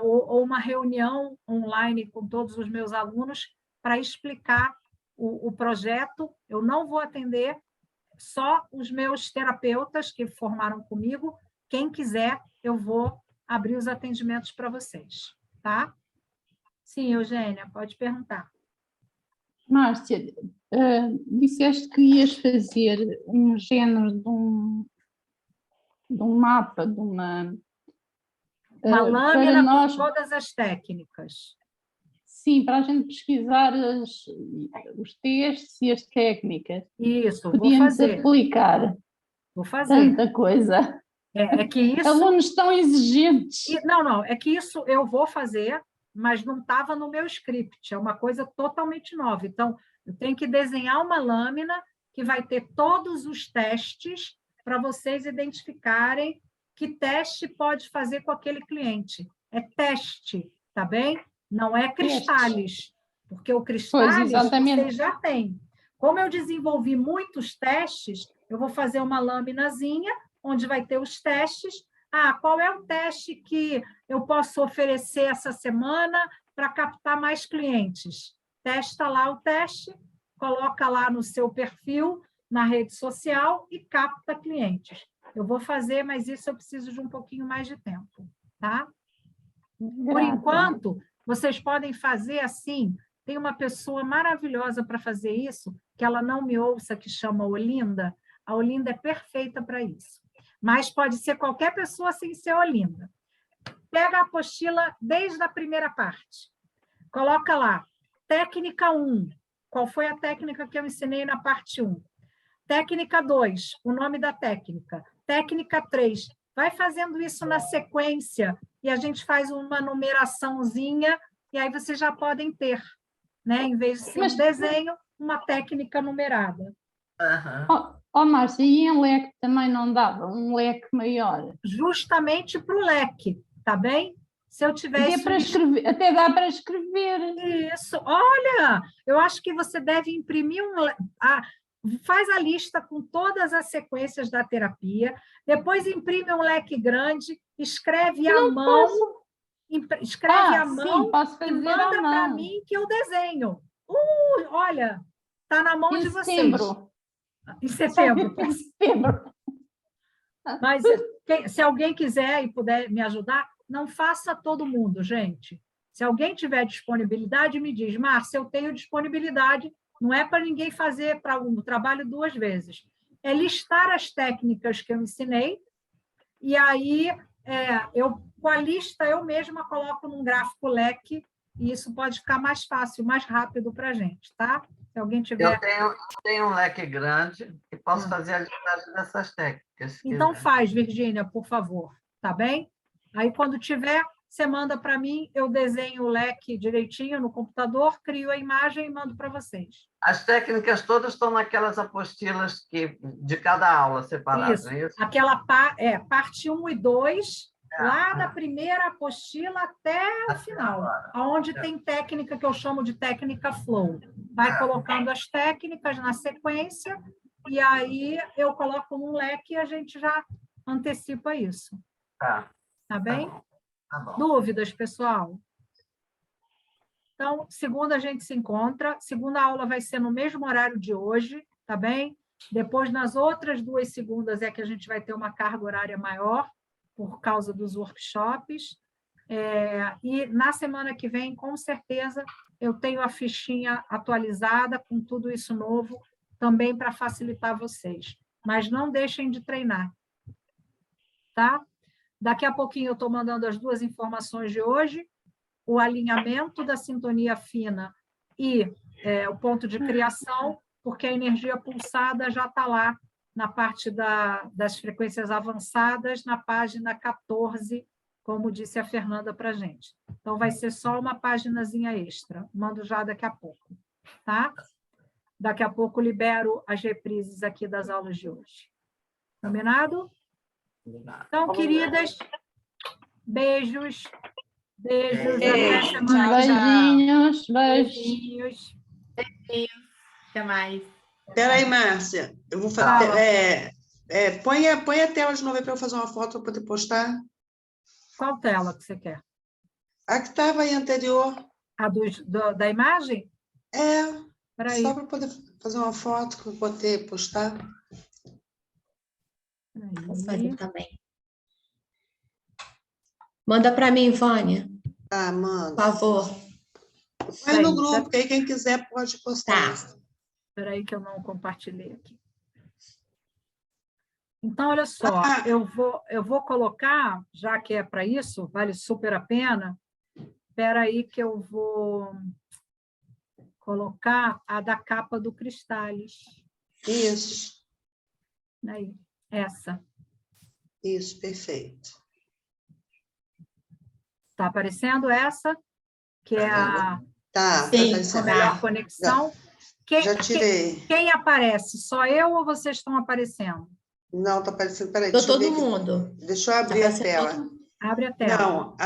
ou uma reunião online com todos os meus alunos para explicar o projeto. Eu não vou atender só os meus terapeutas que formaram comigo. Quem quiser, eu vou abrir os atendimentos para vocês, tá? Sim, Eugênia, pode perguntar. Márcia, disseste que ias fazer um género de um mapa, de uma lâmina nós, com todas as técnicas. Sim, para a gente pesquisar os testes e as técnicas. Isso, podíamos vou fazer. Aplicar vou fazer. Tanta coisa. É que isso... Alunos tão exigentes. Não, é que isso eu vou fazer, mas não estava no meu script, é uma coisa totalmente nova. Então, eu tenho que desenhar uma lâmina que vai ter todos os testes para vocês identificarem que teste pode fazer com aquele cliente. É teste, tá bem? Não é Cristális, porque o Cristális vocês já têm. Como eu desenvolvi muitos testes, eu vou fazer uma lâminazinha onde vai ter os testes. Qual é o teste que eu posso oferecer essa semana para captar mais clientes? Testa lá o teste, coloca lá no seu perfil, na rede social e capta clientes. Eu vou fazer, mas isso eu preciso de um pouquinho mais de tempo, tá? Por enquanto, vocês podem fazer assim. Tem uma pessoa maravilhosa para fazer isso, que ela não me ouça, que chama Olinda. A Olinda é perfeita para isso. Mas pode ser qualquer pessoa sem ser Olinda. Pega a apostila desde a primeira parte. Coloca lá, técnica 1. Qual foi a técnica que eu ensinei na parte 1? Técnica 2, o nome da técnica. Técnica 3. Vai fazendo isso na sequência e a gente faz uma numeraçãozinha e aí vocês já podem ter, né? Em vez de ser um desenho, uma técnica numerada. Márcia, e em leque também não dava? Um leque maior? Justamente para o leque, tá bem? Se eu tivesse... Até dá para escrever. Isso. Olha, eu acho que você deve imprimir faz a lista com todas as sequências da terapia, depois imprime um leque grande, escreve à mão, escreve à mão e manda para mim que eu desenho. Olha, está na mão de vocês. Em setembro. Em setembro. Mas se alguém quiser e puder me ajudar, não faça todo mundo, gente. Se alguém tiver disponibilidade, me diz, Márcia, eu tenho disponibilidade. Não é para ninguém fazer o trabalho 2 vezes. É listar as técnicas que eu ensinei, e aí com a lista eu mesma coloco num gráfico leque, e isso pode ficar mais fácil, mais rápido para a gente, tá? Se alguém tiver... Eu tenho um leque grande e posso fazer a listagem dessas técnicas. Então faz, Virgínia, por favor, tá bem? Aí, quando tiver, você manda para mim, eu desenho o leque direitinho no computador, crio a imagem e mando para vocês. As técnicas todas estão naquelas apostilas de cada aula separadas, isso. Não é isso? Aquela parte 1 e 2, lá da primeira apostila até o final, onde tem técnica que eu chamo de técnica flow. Vai colocando as técnicas na sequência, e aí eu coloco num leque e a gente já antecipa isso. Tá bem? Tá bom. Dúvidas, pessoal? Então, segunda a gente se encontra. Segunda aula vai ser no mesmo horário de hoje, tá bem? Depois, nas outras 2 segundas, é que a gente vai ter uma carga horária maior, por causa dos workshops. E na semana que vem, com certeza, eu tenho a fichinha atualizada com tudo isso novo, também para facilitar vocês. Mas não deixem de treinar, tá? Daqui a pouquinho eu estou mandando as 2 informações de hoje, o alinhamento da sintonia fina e o ponto de criação, porque a energia pulsada já está lá na parte das frequências avançadas, na página 14, como disse a Fernanda para a gente. Então, vai ser só uma paginazinha extra. Mando já daqui a pouco, tá? Daqui a pouco libero as reprises aqui das aulas de hoje. Combinado? Então, queridas, beijos. Até semana. Beijinhos. Beijinhos. Até mais. Espera aí, Márcia. Eu vou fazer. Põe a tela de novo para eu fazer uma foto para poder postar. Qual tela que você quer? A que estava aí anterior. A da imagem? Peraí. Só para poder fazer uma foto que eu poder postar. Vou fazer também. Manda para mim, Vânia. Tá, manda. Por favor. Põe no grupo, que aí quem quiser pode postar. Espera aí que eu não compartilhei aqui. Então, olha só, eu vou colocar, já que é para isso, vale super a pena, espera aí que eu vou colocar a da capa do Cristales. Isso. Aí, essa. Isso, perfeito. Está aparecendo essa, que é a melhor conexão. Já tirei. Quem aparece? Só eu ou vocês estão aparecendo? Não, está aparecendo. Peraí, todo mundo. Deixa eu abrir a tela. Abre a tela. Não,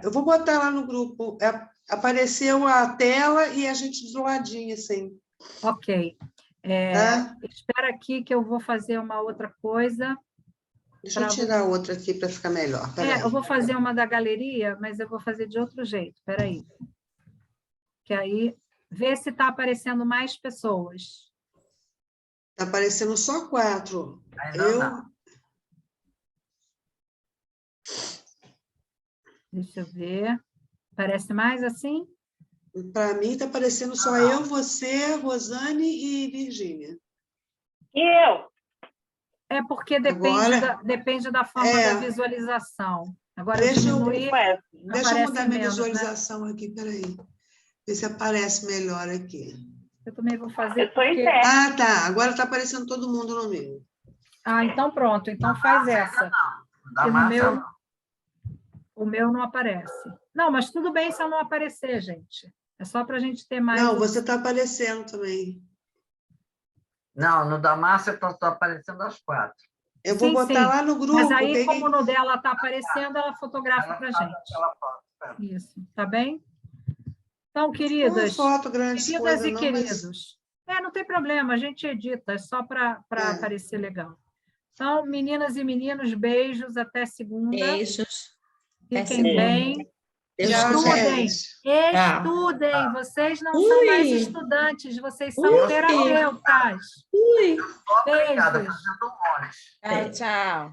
eu vou botar lá no grupo. Apareceu a tela e a gente do ladinho, assim. Ok. Espera aqui que eu vou fazer uma outra coisa. Deixa eu tirar outra aqui para ficar melhor. Eu vou fazer uma da galeria, mas eu vou fazer de outro jeito. Espera aí. Que aí, vê se está aparecendo mais pessoas. Está aparecendo só 4. Deixa eu ver. Parece mais assim? Para mim, está aparecendo só eu, você, Rosane e Virgínia. E eu? É porque depende da forma da visualização. Agora, deixa eu mudar minha menos, visualização aqui, peraí. Ver se aparece melhor aqui. Eu também vou fazer. Tá. Agora está aparecendo todo mundo no meu. Então pronto. Então faz essa. O meu não aparece. Não, mas tudo bem se eu não aparecer, gente. É só para a gente ter mais... Não, você está aparecendo também. Não, no da Márcia estou aparecendo as 4. Eu vou botar lá no grupo. Mas aí, como no dela está aparecendo, ela fotografa para a gente. Isso, tá bem? Então, queridas e queridos, não tem problema, a gente edita, é só para parecer legal. Então, meninas e meninos, beijos, até segunda. Beijos. Fiquem bem. Estudem, vocês não são mais estudantes, vocês são terapeutas. Beijos. Tchau.